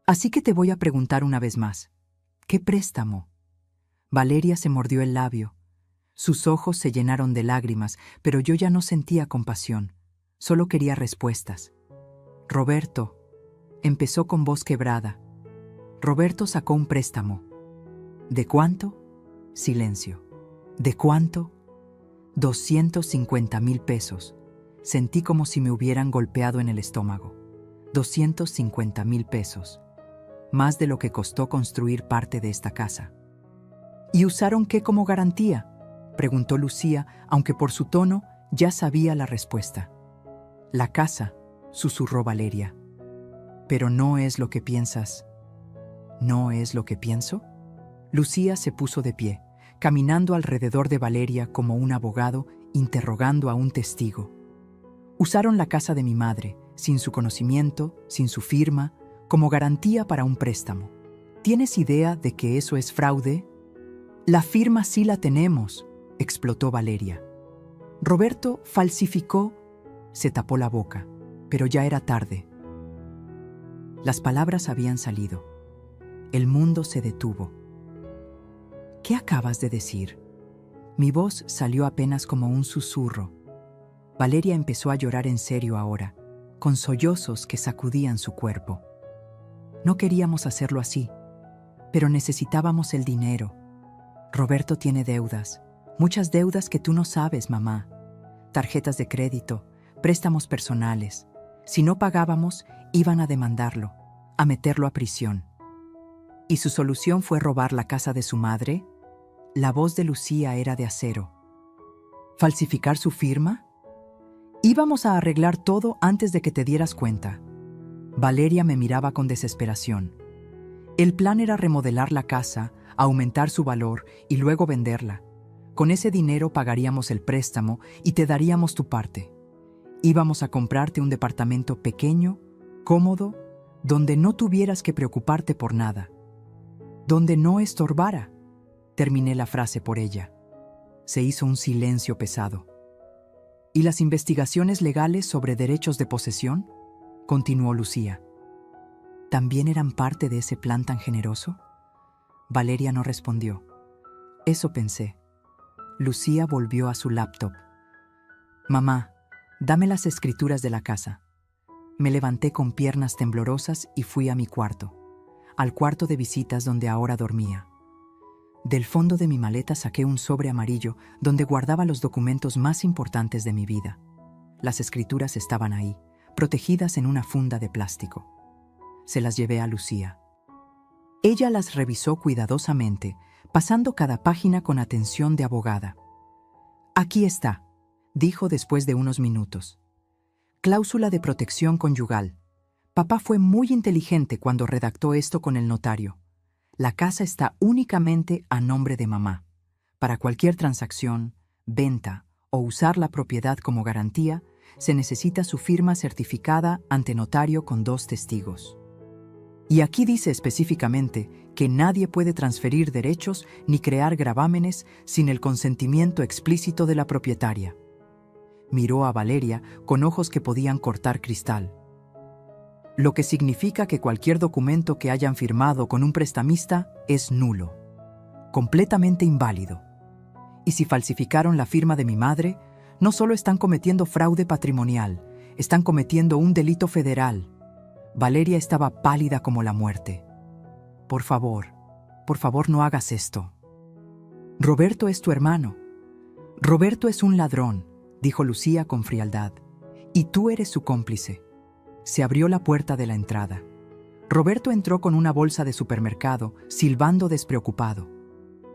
[SPEAKER 1] Así que te voy a preguntar una vez más. ¿Qué préstamo? Valeria se mordió el labio. Sus ojos se llenaron de lágrimas, pero yo ya no sentía compasión. Solo quería respuestas. Roberto, empezó con voz quebrada. Roberto sacó un préstamo. ¿De cuánto? Silencio. ¿De cuánto? 250,000 pesos. Sentí como si me hubieran golpeado en el estómago. 250,000 pesos. Más de lo que costó construir parte de esta casa. ¿Y usaron qué como garantía? Preguntó Lucía, aunque por su tono ya sabía la respuesta. La casa, susurró Valeria. Pero no es lo que piensas. ¿No es lo que pienso? Lucía se puso de pie, caminando alrededor de Valeria como un abogado interrogando a un testigo. Usaron la casa de mi madre, sin su conocimiento, sin su firma, como garantía para un préstamo. ¿Tienes idea de que eso es fraude? La firma sí la tenemos, explotó Valeria. Roberto falsificó. Se tapó la boca, pero ya era tarde. Las palabras habían salido. El mundo se detuvo. ¿Qué acabas de decir? Mi voz salió apenas como un susurro. Valeria empezó a llorar en serio ahora, con sollozos que sacudían su cuerpo. No queríamos hacerlo así, pero necesitábamos el dinero. Roberto tiene deudas, muchas deudas que tú no sabes, mamá. Tarjetas de crédito, préstamos personales. Si no pagábamos, iban a demandarlo, a meterlo a prisión. ¿Y su solución fue robar la casa de su madre? La voz de Lucía era de acero. ¿Falsificar su firma? Íbamos a arreglar todo antes de que te dieras cuenta. Valeria me miraba con desesperación. El plan era remodelar la casa, aumentar su valor y luego venderla. Con ese dinero pagaríamos el préstamo y te daríamos tu parte. Íbamos a comprarte un departamento pequeño, cómodo, donde no tuvieras que preocuparte por nada. Donde no estorbara. Terminé la frase por ella. Se hizo un silencio pesado. ¿Y las investigaciones legales sobre derechos de posesión? Continuó Lucía. ¿También eran parte de ese plan tan generoso? Valeria no respondió. Eso pensé. Lucía volvió a su laptop. Mamá, dame las escrituras de la casa. Me levanté con piernas temblorosas y fui a mi cuarto, al cuarto de visitas donde ahora dormía. Del fondo de mi maleta saqué un sobre amarillo donde guardaba los documentos más importantes de mi vida. Las escrituras estaban ahí, protegidas en una funda de plástico. Se las llevé a Lucía. Ella las revisó cuidadosamente, pasando cada página con atención de abogada. «Aquí está», dijo después de unos minutos. «Cláusula de protección conyugal. Papá fue muy inteligente cuando redactó esto con el notario. La casa está únicamente a nombre de mamá. Para cualquier transacción, venta o usar la propiedad como garantía, se necesita su firma certificada ante notario con 2 testigos. Y aquí dice específicamente que nadie puede transferir derechos ni crear gravámenes sin el consentimiento explícito de la propietaria». Miró a Valeria con ojos que podían cortar cristal. «Lo que significa que cualquier documento que hayan firmado con un prestamista es nulo, completamente inválido. Y si falsificaron la firma de mi madre, no solo están cometiendo fraude patrimonial, están cometiendo un delito federal». Valeria estaba pálida como la muerte. Por favor no hagas esto. Roberto es tu hermano. Roberto es un ladrón», dijo Lucía con frialdad, «y tú eres su cómplice». Se abrió la puerta de la entrada. Roberto entró con una bolsa de supermercado, silbando despreocupado.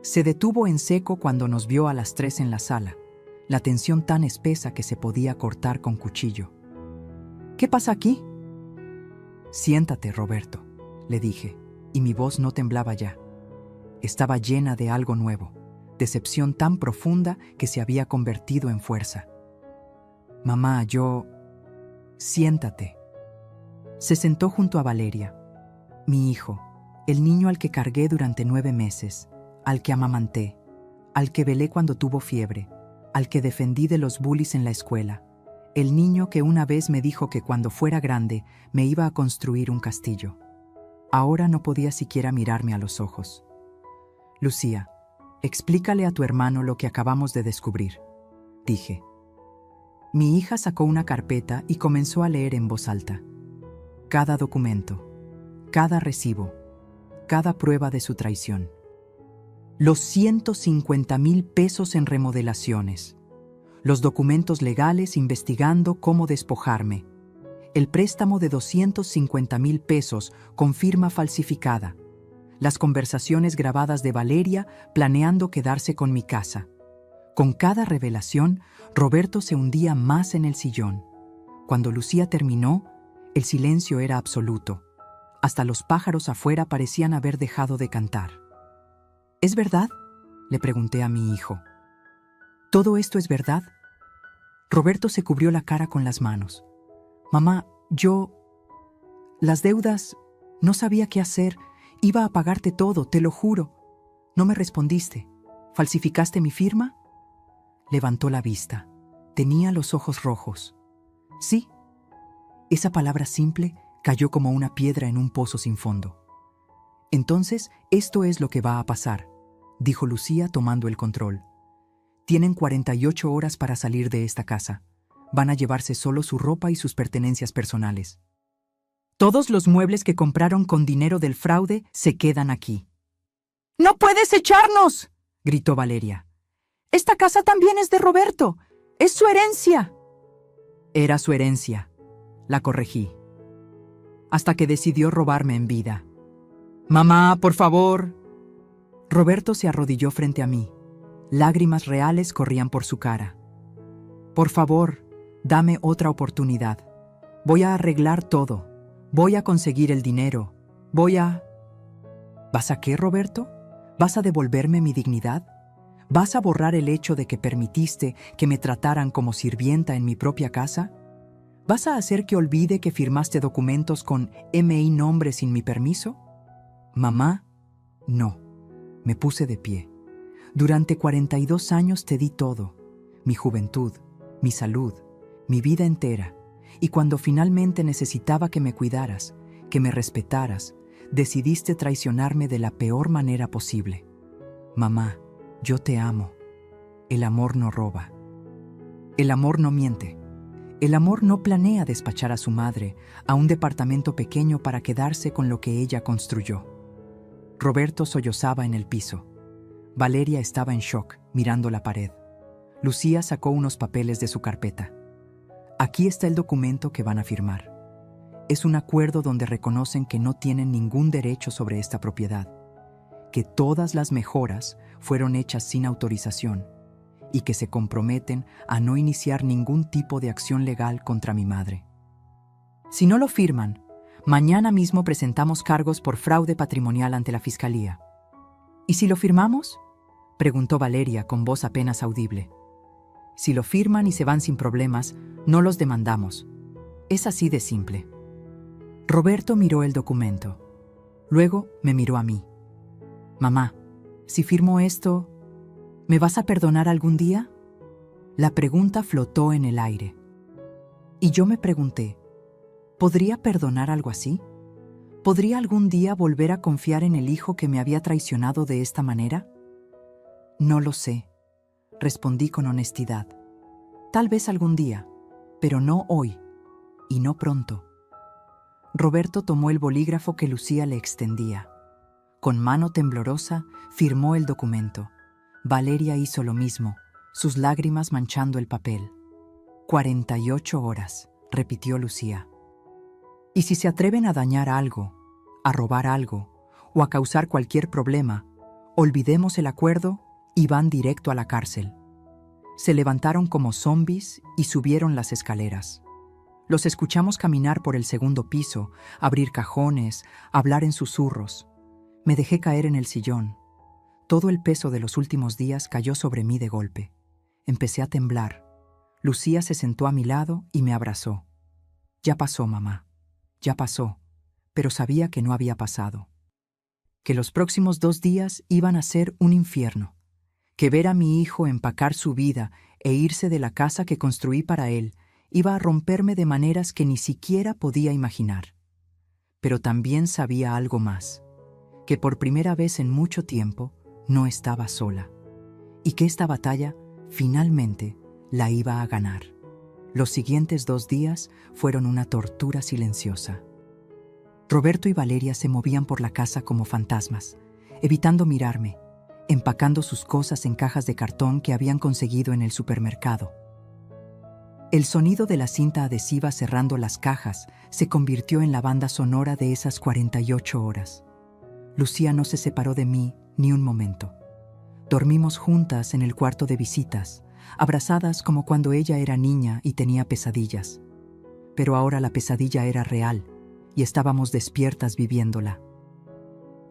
[SPEAKER 1] Se detuvo en seco cuando nos vio a las 3 en la sala, la tensión tan espesa que se podía cortar con cuchillo. «¿Qué pasa aquí?» «Siéntate, Roberto», le dije, y mi voz no temblaba ya. Estaba llena de algo nuevo, decepción tan profunda que se había convertido en fuerza. «Mamá, yo...» «Siéntate». Se sentó junto a Valeria. «Mi hijo, el niño al que cargué durante 9 meses, al que amamanté, al que velé cuando tuvo fiebre, al que defendí de los bullies en la escuela, el niño que una vez me dijo que cuando fuera grande me iba a construir un castillo. Ahora no podía siquiera mirarme a los ojos. Lucía, explícale a tu hermano lo que acabamos de descubrir», dije. Mi hija sacó una carpeta y comenzó a leer en voz alta. Cada documento, cada recibo, cada prueba de su traición. Los 150,000 pesos en remodelaciones. Los documentos legales investigando cómo despojarme. El préstamo de 250,000 pesos con firma falsificada. Las conversaciones grabadas de Valeria planeando quedarse con mi casa. Con cada revelación, Roberto se hundía más en el sillón. Cuando Lucía terminó, el silencio era absoluto. Hasta los pájaros afuera parecían haber dejado de cantar. «¿Es verdad?», le pregunté a mi hijo. «¿Todo esto es verdad?». Roberto se cubrió la cara con las manos. «Mamá, las deudas, no sabía qué hacer, iba a pagarte todo, te lo juro. No me respondiste. ¿Falsificaste mi firma?». Levantó la vista. Tenía los ojos rojos. «Sí». Esa palabra simple cayó como una piedra en un pozo sin fondo. «Entonces, esto es lo que va a pasar», dijo Lucía tomando el control. «Tienen 48 horas para salir de esta casa. Van a llevarse solo su ropa y sus pertenencias personales. Todos los muebles que compraron con dinero del fraude se quedan aquí». «¡No puedes echarnos!», gritó Valeria. «Esta casa también es de Roberto. Es su herencia». «Era su herencia», la corregí. «Hasta que decidió robarme en vida». «Mamá, por favor». Roberto se arrodilló frente a mí. Lágrimas reales corrían por su cara. «Por favor, dame otra oportunidad. Voy a arreglar todo. Voy a conseguir el dinero. Voy a...». «¿Vas a qué, Roberto? ¿Vas a devolverme mi dignidad? ¿Vas a borrar el hecho de que permitiste que me trataran como sirvienta en mi propia casa? ¿Vas a hacer que olvide que firmaste documentos con M.I. nombre sin mi permiso?». «Mamá, no». Me puse de pie. «Durante 42 años te di todo. Mi juventud, mi salud, mi vida entera. Y cuando finalmente necesitaba que me cuidaras, que me respetaras, decidiste traicionarme de la peor manera posible. Mamá, yo te amo. El amor no roba. El amor no miente. El amor no planea despachar a su madre a un departamento pequeño para quedarse con lo que ella construyó». Roberto sollozaba en el piso. Valeria estaba en shock, mirando la pared. Lucía sacó unos papeles de su carpeta. «Aquí está el documento que van a firmar. Es un acuerdo donde reconocen que no tienen ningún derecho sobre esta propiedad, que todas las mejoras fueron hechas sin autorización y que se comprometen a no iniciar ningún tipo de acción legal contra mi madre. Si no lo firman, mañana mismo presentamos cargos por fraude patrimonial ante la Fiscalía. ¿Y si lo firmamos?, preguntó Valeria con voz apenas audible. Si lo firman y se van sin problemas, no los demandamos. Es así de simple. Roberto miró el documento. Luego me miró a mí. Mamá, si firmo esto, ¿me vas a perdonar algún día? La pregunta flotó en el aire. Y yo me pregunté, ¿podría perdonar algo así? ¿Podría algún día volver a confiar en el hijo que me había traicionado de esta manera? No lo sé, respondí con honestidad. Tal vez algún día, pero no hoy, y no pronto. Roberto tomó el bolígrafo que Lucía le extendía. Con mano temblorosa, firmó el documento. Valeria hizo lo mismo, sus lágrimas manchando el papel. 48 horas, repitió Lucía. Y si se atreven a dañar algo, a robar algo, o a causar cualquier problema, olvidemos el acuerdo y van directo a la cárcel. Se levantaron como zombis y subieron las escaleras. Los escuchamos caminar por el segundo piso, abrir cajones, hablar en susurros. Me dejé caer en el sillón. Todo el peso de los últimos días cayó sobre mí de golpe. Empecé a temblar. Lucía se sentó a mi lado y me abrazó. Ya pasó, mamá. Ya pasó, pero sabía que no había pasado. Que los próximos 2 días iban a ser un infierno. Que ver a mi hijo empacar su vida e irse de la casa que construí para él iba a romperme de maneras que ni siquiera podía imaginar. Pero también sabía algo más, que por primera vez en mucho tiempo no estaba sola, y que esta batalla finalmente la iba a ganar. Los siguientes 2 días fueron una tortura silenciosa. Roberto y Valeria se movían por la casa como fantasmas, evitando mirarme, empacando sus cosas en cajas de cartón que habían conseguido en el supermercado. El sonido de la cinta adhesiva cerrando las cajas se convirtió en la banda sonora de esas 48 horas. Lucía no se separó de mí ni un momento. Dormimos juntas en el cuarto de visitas, abrazadas como cuando ella era niña y tenía pesadillas. Pero ahora la pesadilla era real y estábamos despiertas viviéndola.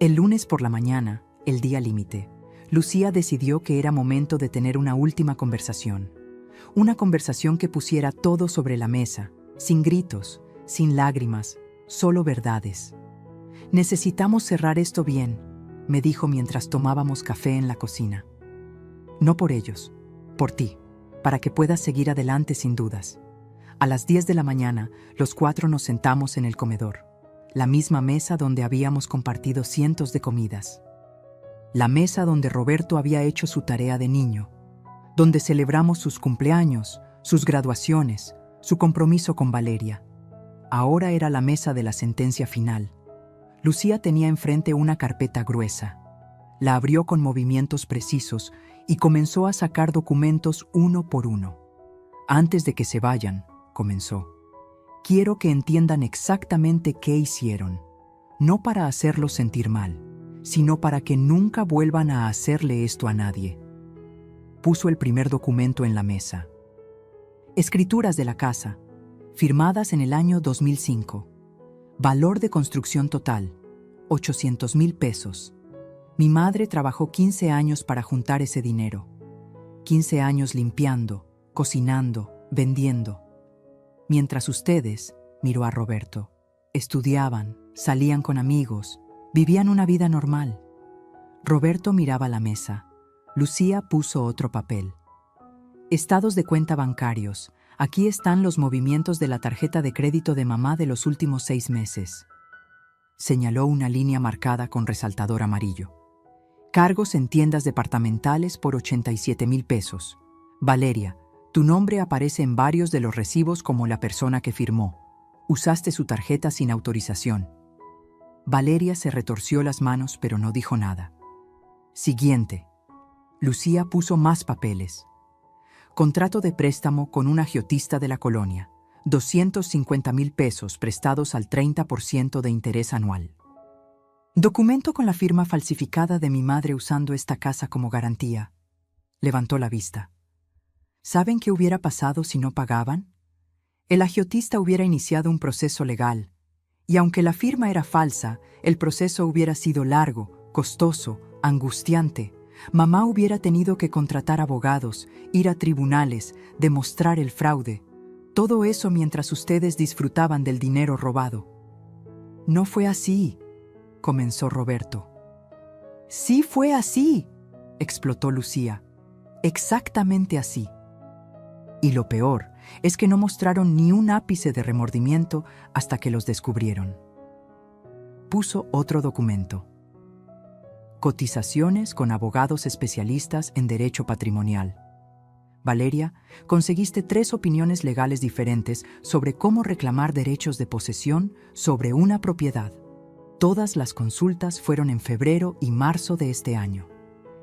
[SPEAKER 1] El lunes por la mañana, el día límite, Lucía decidió que era momento de tener una última conversación. Una conversación que pusiera todo sobre la mesa, sin gritos, sin lágrimas, solo verdades. «Necesitamos cerrar esto bien», me dijo mientras tomábamos café en la cocina. «No por ellos, por ti, para que puedas seguir adelante sin dudas». A las 10 de la mañana, los 4 nos sentamos en el comedor, la misma mesa donde habíamos compartido cientos de comidas. La mesa donde Roberto había hecho su tarea de niño, donde celebramos sus cumpleaños, sus graduaciones, su compromiso con Valeria. Ahora era la mesa de la sentencia final. Lucía tenía enfrente una carpeta gruesa. La abrió con movimientos precisos y comenzó a sacar documentos uno por uno. «Antes de que se vayan», comenzó, «quiero que entiendan exactamente qué hicieron, no para hacerlos sentir mal, sino para que nunca vuelvan a hacerle esto a nadie». Puso el primer documento en la mesa. Escrituras de la casa, firmadas en el año 2005. Valor de construcción total, 800,000 pesos. Mi madre trabajó 15 años para juntar ese dinero. 15 años limpiando, cocinando, vendiendo. Mientras ustedes, miró a Roberto, estudiaban, salían con amigos, vivían una vida normal. Roberto miraba la mesa. Lucía puso otro papel. Estados de cuenta bancarios. Aquí están los movimientos de la tarjeta de crédito de mamá de los últimos 6 meses. Señaló una línea marcada con resaltador amarillo. Cargos en tiendas departamentales por 87,000 pesos. Valeria, tu nombre aparece en varios de los recibos como la persona que firmó. Usaste su tarjeta sin autorización. Valeria se retorció las manos pero no dijo nada. Siguiente. Lucía puso más papeles. Contrato de préstamo con un agiotista de la colonia. 250,000 pesos prestados al 30% de interés anual. Documento con la firma falsificada de mi madre usando esta casa como garantía. Levantó la vista. ¿Saben qué hubiera pasado si no pagaban? El agiotista hubiera iniciado un proceso legal, y aunque la firma era falsa, el proceso hubiera sido largo, costoso, angustiante. Mamá hubiera tenido que contratar abogados, ir a tribunales, demostrar el fraude. Todo eso mientras ustedes disfrutaban del dinero robado. No fue así, comenzó Roberto. Sí fue así, explotó Lucía. Exactamente así. Y lo peor es que no mostraron ni un ápice de remordimiento hasta que los descubrieron. Puso otro documento. Cotizaciones con abogados especialistas en derecho patrimonial. Valeria, conseguiste 3 opiniones legales diferentes sobre cómo reclamar derechos de posesión sobre una propiedad. Todas las consultas fueron en febrero y marzo de este año.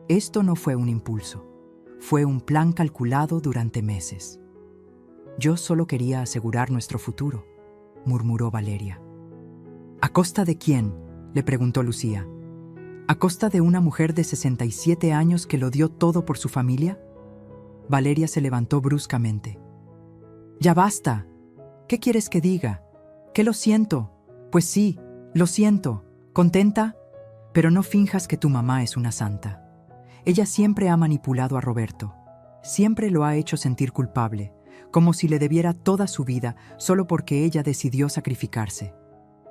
[SPEAKER 1] Esto no fue un impulso. Fue un plan calculado durante meses. Yo solo quería asegurar nuestro futuro, murmuró Valeria. ¿A costa de quién?, le preguntó Lucía. ¿A costa de una mujer de 67 años que lo dio todo por su familia? Valeria se levantó bruscamente. ¡Ya basta! ¿Qué quieres que diga? ¿Que lo siento? Pues sí, lo siento. ¿Contenta? Pero no finjas que tu mamá es una santa. Ella siempre ha manipulado a Roberto. Siempre lo ha hecho sentir culpable, como si le debiera toda su vida solo porque ella decidió sacrificarse.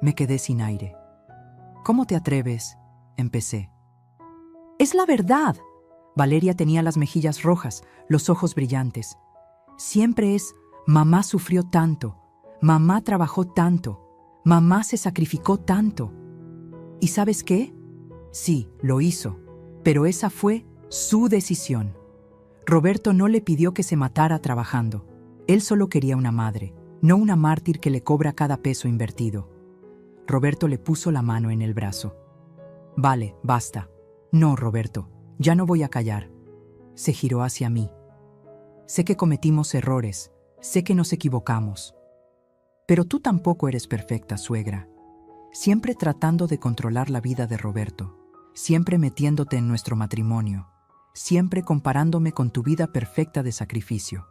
[SPEAKER 1] Me quedé sin aire. ¿Cómo te atreves?, empecé. ¡Es la verdad! Valeria tenía las mejillas rojas, los ojos brillantes. Siempre es: mamá sufrió tanto, mamá trabajó tanto, mamá se sacrificó tanto. ¿Y sabes qué? Sí, lo hizo, pero esa fue su decisión. Roberto no le pidió que se matara trabajando. Él solo quería una madre, no una mártir que le cobra cada peso invertido. Roberto le puso la mano en el brazo. Vale, basta. No, Roberto, ya no voy a callar. Se giró hacia mí. Sé que cometimos errores, sé que nos equivocamos. Pero tú tampoco eres perfecta, suegra. Siempre tratando de controlar la vida de Roberto, siempre metiéndote en nuestro matrimonio, siempre comparándome con tu vida perfecta de sacrificio.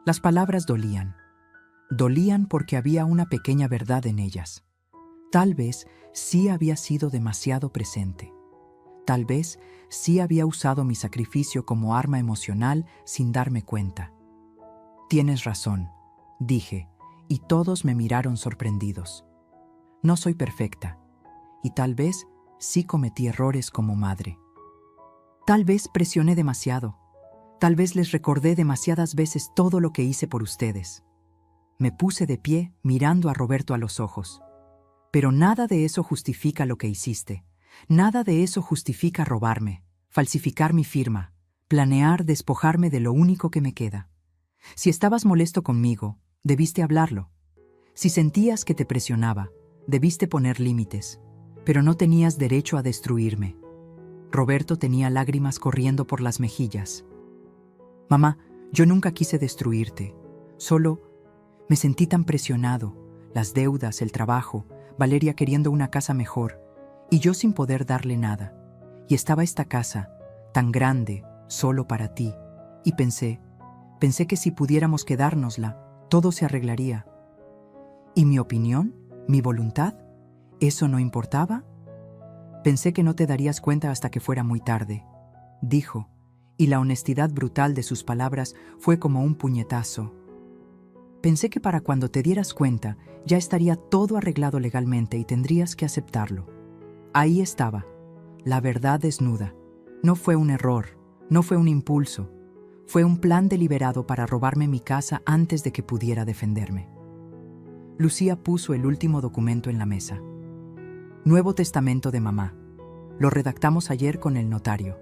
[SPEAKER 1] Las palabras dolían. Dolían porque había una pequeña verdad en ellas. Tal vez sí había sido demasiado presente. Tal vez sí había usado mi sacrificio como arma emocional sin darme cuenta. Tienes razón, dije, y todos me miraron sorprendidos. No soy perfecta, y tal vez sí cometí errores como madre. Tal vez presioné demasiado. Tal vez les recordé demasiadas veces todo lo que hice por ustedes. Me puse de pie mirando a Roberto a los ojos. Pero nada de eso justifica lo que hiciste. Nada de eso justifica robarme, falsificar mi firma, planear despojarme de lo único que me queda. Si estabas molesto conmigo, debiste hablarlo. Si sentías que te presionaba, debiste poner límites, pero no tenías derecho a destruirme. Roberto tenía lágrimas corriendo por las mejillas. Mamá, yo nunca quise destruirte. Solo me sentí tan presionado. Las deudas, el trabajo, Valeria queriendo una casa mejor, y yo sin poder darle nada. Y estaba esta casa, tan grande, solo para ti. Y pensé que si pudiéramos quedárnosla, todo se arreglaría. ¿Y mi opinión? ¿Mi voluntad? ¿Eso no importaba? Pensé que no te darías cuenta hasta que fuera muy tarde, dijo, y la honestidad brutal de sus palabras fue como un puñetazo. Pensé que para cuando te dieras cuenta ya estaría todo arreglado legalmente y tendrías que aceptarlo. Ahí estaba, la verdad desnuda. No fue un error, no fue un impulso. Fue un plan deliberado para robarme mi casa antes de que pudiera defenderme. Lucía puso el último documento en la mesa. Nuevo testamento de mamá. Lo redactamos ayer con el notario.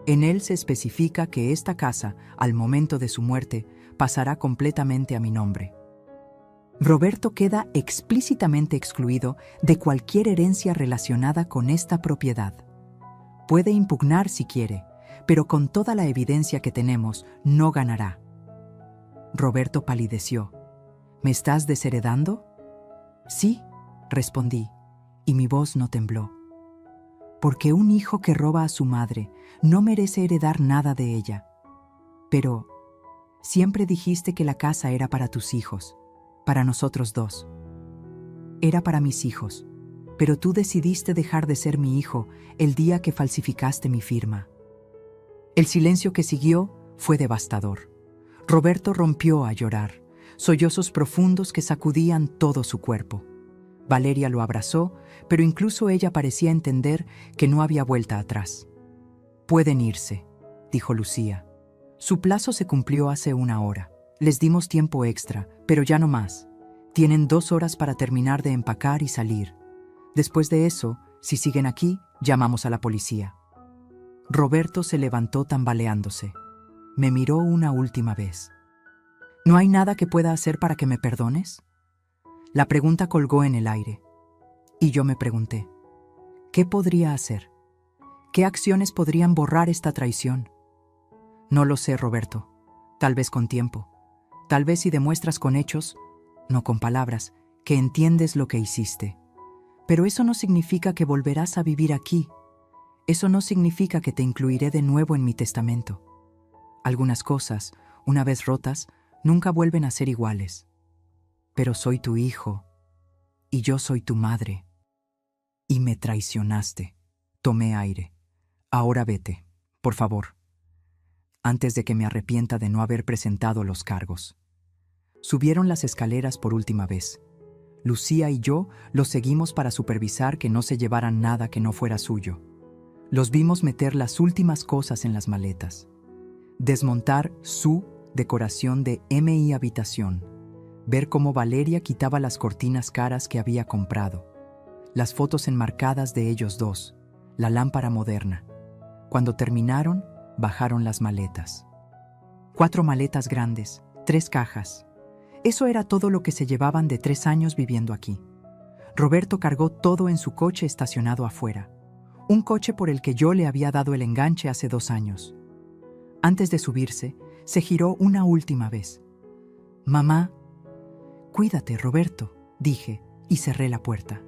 [SPEAKER 1] En él se especifica que esta casa, al momento de su muerte, pasará completamente a mi nombre. Roberto queda explícitamente excluido de cualquier herencia relacionada con esta propiedad. Puede impugnar si quiere, pero con toda la evidencia que tenemos, no ganará. Roberto palideció. ¿Me estás desheredando? Sí, respondí, y mi voz no tembló. Porque un hijo que roba a su madre no merece heredar nada de ella. Pero siempre dijiste que la casa era para tus hijos, para nosotros dos. Era para mis hijos, pero tú decidiste dejar de ser mi hijo el día que falsificaste mi firma. El silencio que siguió fue devastador. Roberto rompió a llorar, sollozos profundos que sacudían todo su cuerpo. Valeria lo abrazó, pero incluso ella parecía entender que no había vuelta atrás. «Pueden irse», dijo Lucía. «Su plazo se cumplió hace 1 hora. Les dimos tiempo extra, pero ya no más. Tienen 2 horas para terminar de empacar y salir. Después de eso, si siguen aquí, llamamos a la policía». Roberto se levantó tambaleándose. Me miró una última vez. «¿No hay nada que pueda hacer para que me perdones?». La pregunta colgó en el aire. Y yo me pregunté, ¿qué podría hacer? ¿Qué acciones podrían borrar esta traición? No lo sé, Roberto. Tal vez con tiempo. Tal vez si demuestras con hechos, no con palabras, que entiendes lo que hiciste. Pero eso no significa que volverás a vivir aquí. Eso no significa que te incluiré de nuevo en mi testamento. Algunas cosas, una vez rotas, nunca vuelven a ser iguales. Pero soy tu hijo, y yo soy tu madre. Y me traicionaste. Tomé aire. Ahora vete, por favor, antes de que me arrepienta de no haber presentado los cargos. Subieron las escaleras por última vez. Lucía y yo los seguimos para supervisar que no se llevaran nada que no fuera suyo. Los vimos meter las últimas cosas en las maletas. Desmontar su decoración de MI habitación. Ver cómo Valeria quitaba las cortinas caras que había comprado. Las fotos enmarcadas de ellos dos. La lámpara moderna. Cuando terminaron, bajaron las maletas. 4 maletas grandes, 3 cajas. Eso era todo lo que se llevaban de 3 años viviendo aquí. Roberto cargó todo en su coche estacionado afuera. Un coche por el que yo le había dado el enganche hace 2 años. Antes de subirse, se giró una última vez. «Mamá». «Cuídate, Roberto», dije, y cerré la puerta.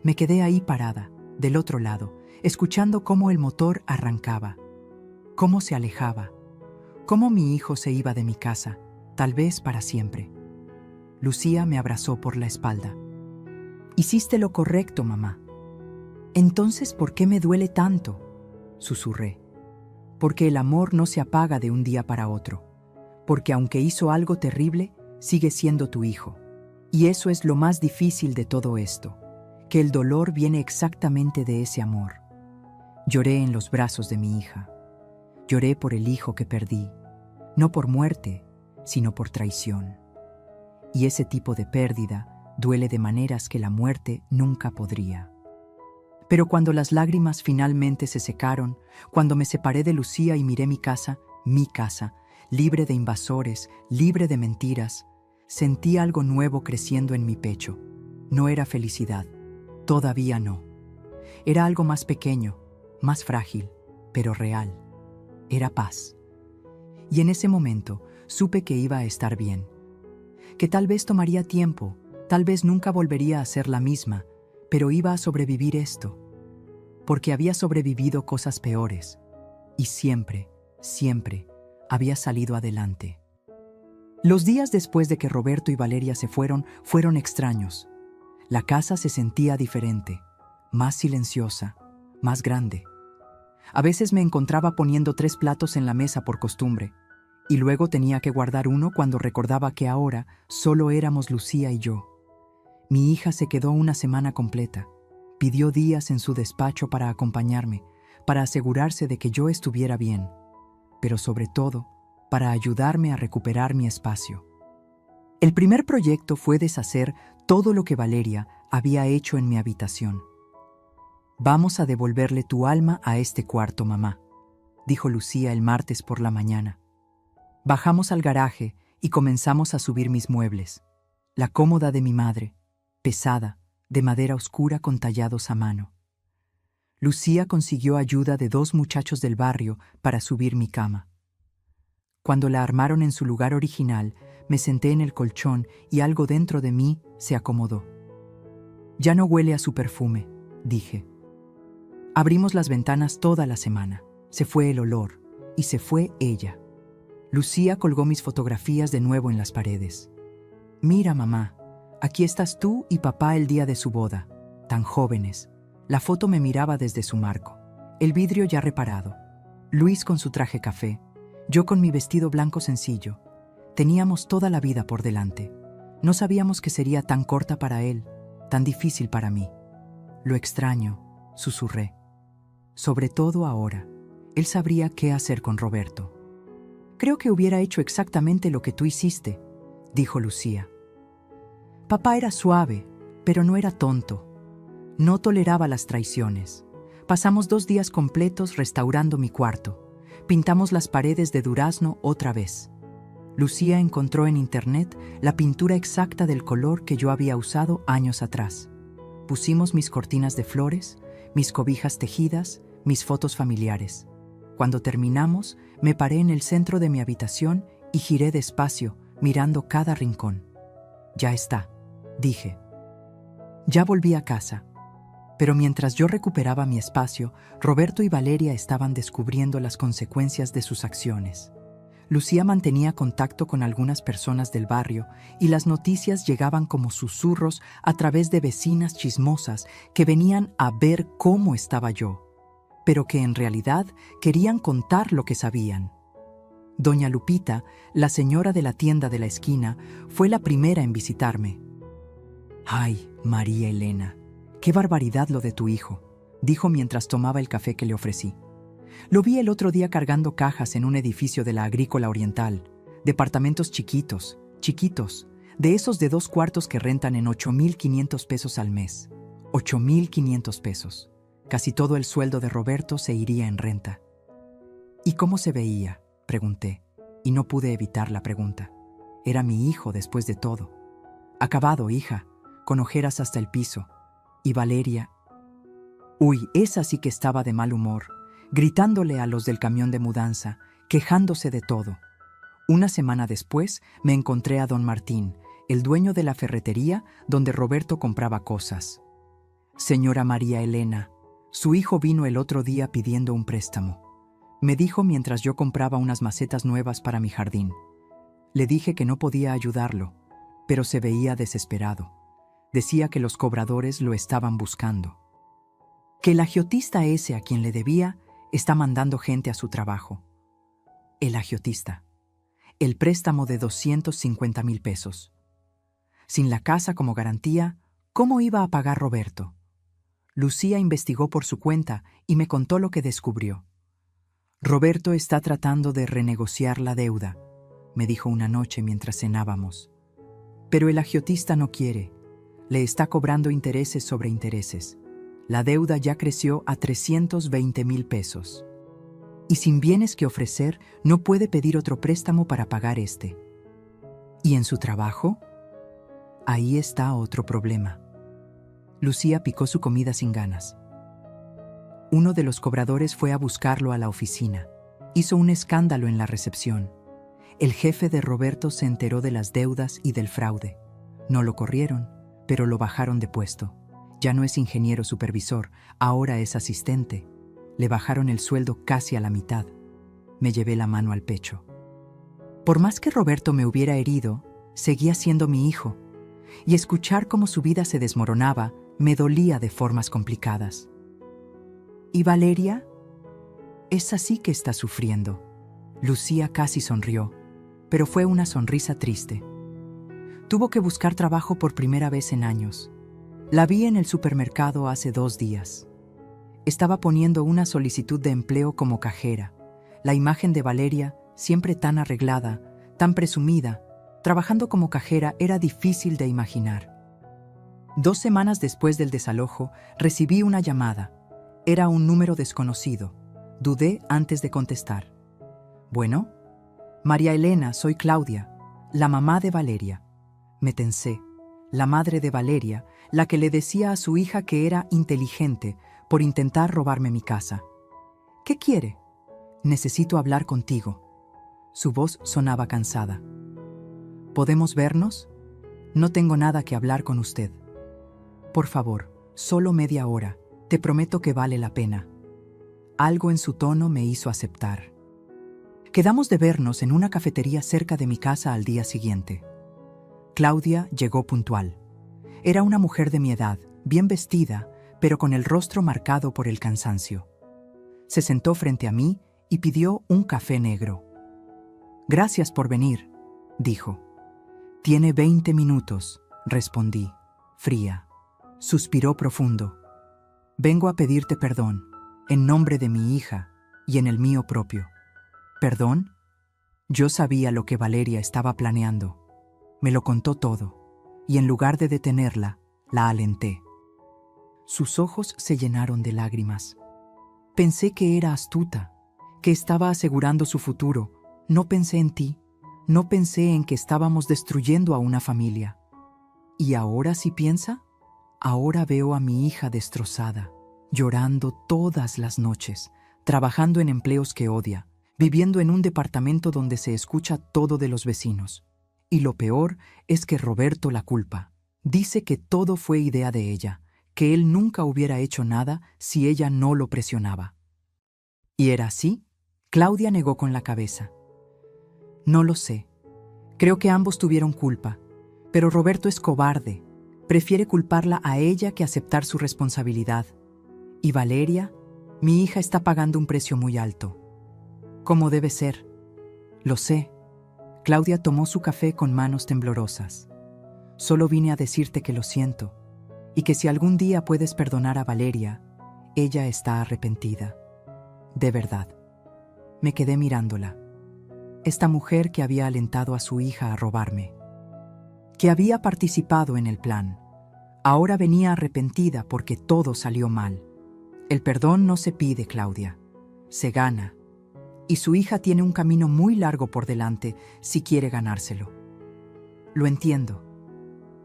[SPEAKER 1] Me quedé ahí parada, del otro lado, escuchando cómo el motor arrancaba, cómo se alejaba, cómo mi hijo se iba de mi casa, tal vez para siempre. Lucía me abrazó por la espalda. «Hiciste lo correcto, mamá». «Entonces, ¿por qué me duele tanto?», susurré. «Porque el amor no se apaga de un día para otro. Porque aunque hizo algo terrible, sigue siendo tu hijo. Y eso es lo más difícil de todo esto, que el dolor viene exactamente de ese amor». Lloré en los brazos de mi hija. Lloré por el hijo que perdí, no por muerte, sino por traición. Y ese tipo de pérdida duele de maneras que la muerte nunca podría. Pero cuando las lágrimas finalmente se secaron, cuando me separé de Lucía y miré mi casa, libre de invasores, libre de mentiras, sentí algo nuevo creciendo en mi pecho. No era felicidad, todavía no. Era algo más pequeño, más frágil, pero real. Era paz. Y en ese momento supe que iba a estar bien. Que tal vez tomaría tiempo, tal vez nunca volvería a ser la misma, pero iba a sobrevivir esto. Porque había sobrevivido cosas peores. Y siempre, siempre, había salido adelante. Los días después de que Roberto y Valeria se fueron extraños. La casa se sentía diferente, más silenciosa, más grande. A veces me encontraba poniendo 3 platos en la mesa por costumbre, y luego tenía que guardar uno cuando recordaba que ahora solo éramos Lucía y yo. Mi hija se quedó 1 semana completa. Pidió días en su despacho para acompañarme, para asegurarse de que yo estuviera bien, pero sobre todo, para ayudarme a recuperar mi espacio. El primer proyecto fue deshacer todo lo que Valeria había hecho en mi habitación. «Vamos a devolverle tu alma a este cuarto, mamá», dijo Lucía el martes por la mañana. Bajamos al garaje y comenzamos a subir mis muebles. La cómoda de mi madre, pesada, de madera oscura con tallados a mano. Lucía consiguió ayuda de 2 muchachos del barrio para subir mi cama. Cuando la armaron en su lugar original, Me senté en el colchón y algo dentro de mí se acomodó. Ya no huele a su perfume, dije. Abrimos las ventanas toda la semana. Se fue el olor y se fue ella. Lucía colgó mis fotografías de nuevo en las paredes. Mira, mamá, aquí estás tú y papá el día de su boda, tan jóvenes. La foto me miraba desde su marco, el vidrio ya reparado. Luis con su traje café, yo con mi vestido blanco sencillo. Teníamos toda la vida por delante. No sabíamos que sería tan corta para él, tan difícil para mí. Lo extraño, susurré. Sobre todo ahora, él sabría qué hacer con Roberto. Creo que hubiera hecho exactamente lo que tú hiciste, dijo Lucía. Papá era suave, pero no era tonto. No toleraba las traiciones. Pasamos 2 días completos restaurando mi cuarto. Pintamos las paredes de durazno otra vez. Lucía encontró en internet la pintura exacta del color que yo había usado años atrás. Pusimos mis cortinas de flores, mis cobijas tejidas, mis fotos familiares. Cuando terminamos, me paré en el centro de mi habitación y giré despacio, mirando cada rincón. Ya está, dije. Ya volví a casa. Pero mientras yo recuperaba mi espacio, Roberto y Valeria estaban descubriendo las consecuencias de sus acciones. Lucía mantenía contacto con algunas personas del barrio y las noticias llegaban como susurros a través de vecinas chismosas que venían a ver cómo estaba yo, pero que en realidad querían contar lo que sabían. Doña Lupita, la señora de la tienda de la esquina, fue la primera en visitarme. «Ay, María Elena, qué barbaridad lo de tu hijo», dijo mientras tomaba el café que le ofrecí. Lo vi el otro día cargando cajas en un edificio de la Agrícola Oriental, departamentos chiquitos, de esos de 2 cuartos que rentan en 8,500 pesos al mes. 8,500 pesos. Casi todo el sueldo de Roberto se iría en renta. ¿Y cómo se veía?, pregunté, y no pude evitar la pregunta. Era mi hijo después de todo. Acabado, hija, con ojeras hasta el piso. Y Valeria... Uy, esa sí que estaba de mal humor, gritándole a los del camión de mudanza, quejándose de todo. Una semana después me encontré a don Martín, el dueño de la ferretería donde Roberto compraba cosas. «Señora María Elena, su hijo vino el otro día pidiendo un préstamo», me dijo mientras yo compraba unas macetas nuevas para mi jardín. Le dije que no podía ayudarlo, pero se veía desesperado. Decía que los cobradores lo estaban buscando. Que el agiotista ese a quien le debía está mandando gente a su trabajo. El agiotista. El préstamo de 250,000 pesos. Sin la casa como garantía, ¿cómo iba a pagar Roberto? Lucía investigó por su cuenta y me contó lo que descubrió. Roberto está tratando de renegociar la deuda, me dijo una noche mientras cenábamos. Pero el agiotista no quiere. Le está cobrando intereses sobre intereses. La deuda ya creció a 320,000 pesos. Y sin bienes que ofrecer, no puede pedir otro préstamo para pagar este. ¿Y en su trabajo? Ahí está otro problema. Lucía picó su comida sin ganas. Uno de los cobradores fue a buscarlo a la oficina. Hizo un escándalo en la recepción. El jefe de Roberto se enteró de las deudas y del fraude. No lo corrieron, pero lo bajaron de puesto. Ya no es ingeniero supervisor, ahora es asistente. Le bajaron el sueldo casi a la mitad. Me llevé la mano al pecho. Por más que Roberto me hubiera herido, seguía siendo mi hijo. Y escuchar cómo su vida se desmoronaba me dolía de formas complicadas. ¿Y Valeria? Esa sí que está sufriendo. Lucía casi sonrió, pero fue una sonrisa triste. Tuvo que buscar trabajo por primera vez en años. La vi en el supermercado hace 2 días. Estaba poniendo una solicitud de empleo como cajera. La imagen de Valeria, siempre tan arreglada, tan presumida, trabajando como cajera era difícil de imaginar. 2 semanas después del desalojo, recibí una llamada. Era un número desconocido. Dudé antes de contestar. «Bueno, María Elena, soy Claudia, la mamá de Valeria». Me tensé. La madre de Valeria, la que le decía a su hija que era inteligente por intentar robarme mi casa. «¿Qué quiere?» «Necesito hablar contigo». Su voz sonaba cansada. ¿Podemos vernos? No tengo nada que hablar con usted. Por favor, solo media hora. Te prometo que vale la pena. Algo en su tono me hizo aceptar. Quedamos de vernos en una cafetería cerca de mi casa al día siguiente. Claudia llegó puntual. Era una mujer de mi edad, bien vestida, pero con el rostro marcado por el cansancio. Se sentó frente a mí y pidió un café negro. «Gracias por venir», dijo. «Tiene 20 minutos», respondí, fría. Suspiró profundo. «Vengo a pedirte perdón, en nombre de mi hija y en el mío propio». «¿Perdón?» Yo sabía lo que Valeria estaba planeando. Me lo contó todo, y en lugar de detenerla, la alenté. Sus ojos se llenaron de lágrimas. Pensé que era astuta, que estaba asegurando su futuro. No pensé en ti, no pensé en que estábamos destruyendo a una familia. ¿Y ahora sí piensa? Ahora veo a mi hija destrozada, llorando todas las noches, trabajando en empleos que odia, viviendo en un departamento donde se escucha todo de los vecinos. Y lo peor es que Roberto la culpa. Dice que todo fue idea de ella, que él nunca hubiera hecho nada si ella no lo presionaba. ¿Y era así? Claudia negó con la cabeza. No lo sé. Creo que ambos tuvieron culpa, pero Roberto es cobarde. Prefiere culparla a ella que aceptar su responsabilidad. Y Valeria, mi hija está pagando un precio muy alto. ¿Cómo debe ser? Lo sé. Claudia tomó su café con manos temblorosas. Solo vine a decirte que lo siento, y que si algún día puedes perdonar a Valeria, ella está arrepentida. De verdad. Me quedé mirándola. Esta mujer que había alentado a su hija a robarme, que había participado en el plan, ahora venía arrepentida porque todo salió mal. El perdón no se pide, Claudia, se gana. Y su hija tiene un camino muy largo por delante si quiere ganárselo. Lo entiendo.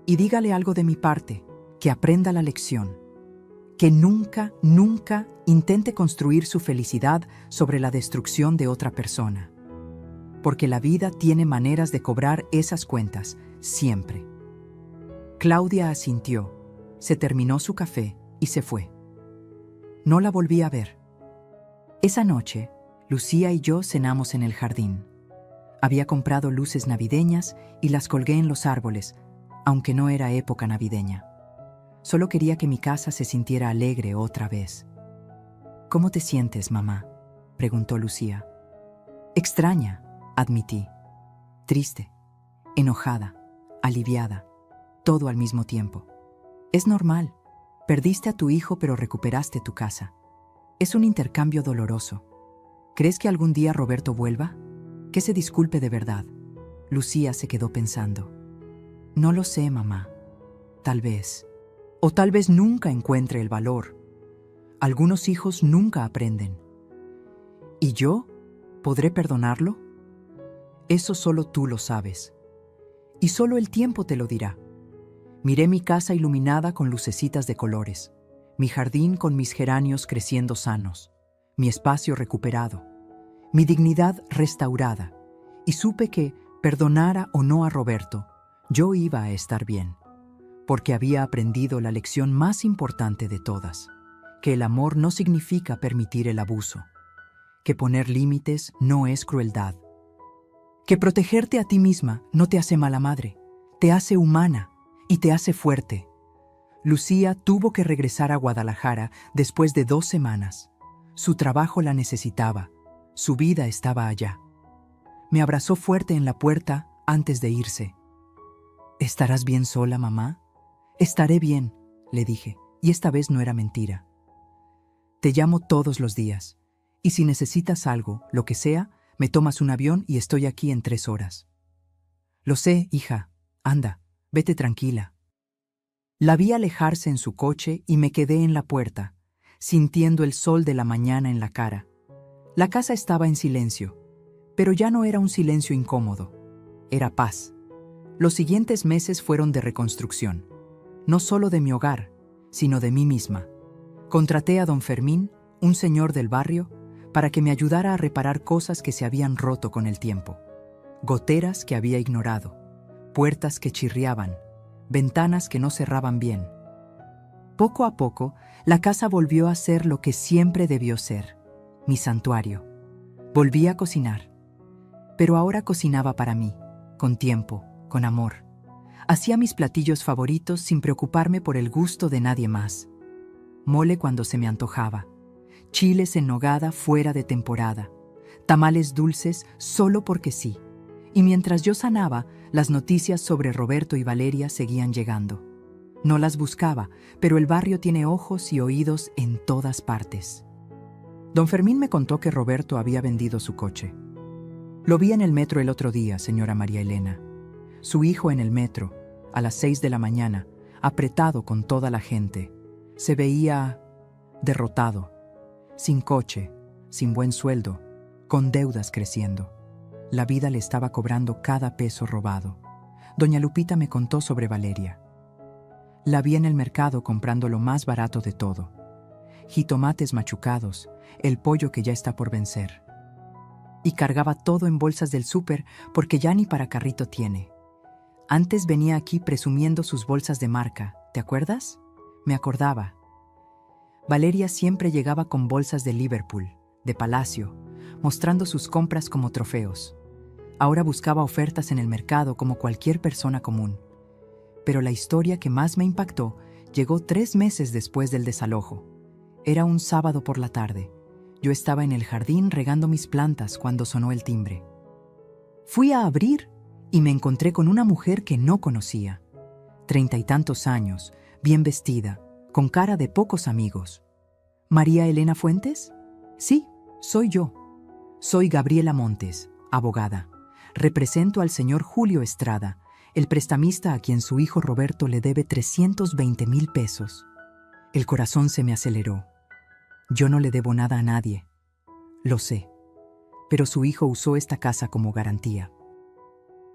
[SPEAKER 1] Y dígale algo de mi parte, que aprenda la lección. Que nunca, nunca intente construir su felicidad sobre la destrucción de otra persona. Porque la vida tiene maneras de cobrar esas cuentas, siempre. Claudia asintió, se terminó su café y se fue. No la volví a ver. Esa noche, Lucía y yo cenamos en el jardín. Había comprado luces navideñas y las colgué en los árboles, aunque no era época navideña. Solo quería que mi casa se sintiera alegre otra vez. «¿Cómo te sientes, mamá?», preguntó Lucía. «Extraña», admití. «Triste, enojada, aliviada, todo al mismo tiempo. Es normal. Perdiste a tu hijo pero recuperaste tu casa. Es un intercambio doloroso. ¿Crees que algún día Roberto vuelva? Que se disculpe de verdad». Lucía se quedó pensando. «No lo sé, mamá. Tal vez. O tal vez nunca encuentre el valor. Algunos hijos nunca aprenden. ¿Y yo? ¿Podré perdonarlo? Eso solo tú lo sabes. Y solo el tiempo te lo dirá. Miré mi casa iluminada con lucecitas de colores, mi jardín con mis geranios creciendo sanos, mi espacio recuperado, mi dignidad restaurada, y supe que, perdonara o no a Roberto, yo iba a estar bien, porque había aprendido la lección más importante de todas, que el amor no significa permitir el abuso, que poner límites no es crueldad, que protegerte a ti misma no te hace mala madre, te hace humana y te hace fuerte. Lucía tuvo que regresar a Guadalajara después de 2 semanas. Su trabajo la necesitaba, su vida estaba allá. Me abrazó fuerte en la puerta antes de irse. «¿Estarás bien sola, mamá?» «Estaré bien», le dije, y esta vez no era mentira. «Te llamo todos los días, y si necesitas algo, lo que sea, me tomas un avión y estoy aquí en 3 horas». «Lo sé, hija. Anda, vete tranquila». La vi alejarse en su coche y me quedé en la puerta, sintiendo el sol de la mañana en la cara. La casa estaba en silencio, pero ya no era un silencio incómodo, era paz. Los siguientes meses fueron de reconstrucción, no solo de mi hogar, sino de mí misma. Contraté a don Fermín, un señor del barrio, para que me ayudara a reparar cosas que se habían roto con el tiempo, goteras que había ignorado, puertas que chirriaban, ventanas que no cerraban bien. Poco a poco, la casa volvió a ser lo que siempre debió ser, mi santuario. Volví a cocinar, pero ahora cocinaba para mí, con tiempo, con amor. Hacía mis platillos favoritos sin preocuparme por el gusto de nadie más. Mole cuando se me antojaba, chiles en nogada fuera de temporada, tamales dulces solo porque sí. Y mientras yo sanaba, las noticias sobre Roberto y Valeria seguían llegando. No las buscaba, pero el barrio tiene ojos y oídos en todas partes. Don Fermín me contó que Roberto había vendido su coche. Lo vi en el metro el otro día, señora María Elena. Su hijo en el metro, a las 6 de la mañana, apretado con toda la gente. Se veía derrotado, sin coche, sin buen sueldo, con deudas creciendo. La vida le estaba cobrando cada peso robado. Doña Lupita me contó sobre Valeria. La vi en el mercado comprando lo más barato de todo. Jitomates machucados, el pollo que ya está por vencer. Y cargaba todo en bolsas del súper porque ya ni para carrito tiene. Antes venía aquí presumiendo sus bolsas de marca, ¿te acuerdas? Me acordaba. Valeria siempre llegaba con bolsas de Liverpool, de Palacio, mostrando sus compras como trofeos. Ahora buscaba ofertas en el mercado como cualquier persona común. Pero la historia que más me impactó llegó 3 meses después del desalojo. Era un sábado por la tarde. Yo estaba en el jardín regando mis plantas cuando sonó el timbre. Fui a abrir y me encontré con una mujer que no conocía. 30 y tantos años, bien vestida, con cara de pocos amigos. ¿María Elena Fuentes? Sí, soy yo. Soy Gabriela Montes, abogada. Represento al señor Julio Estrada, el prestamista a quien su hijo Roberto le debe 320,000 pesos. El corazón se me aceleró. Yo no le debo nada a nadie. Lo sé. Pero su hijo usó esta casa como garantía.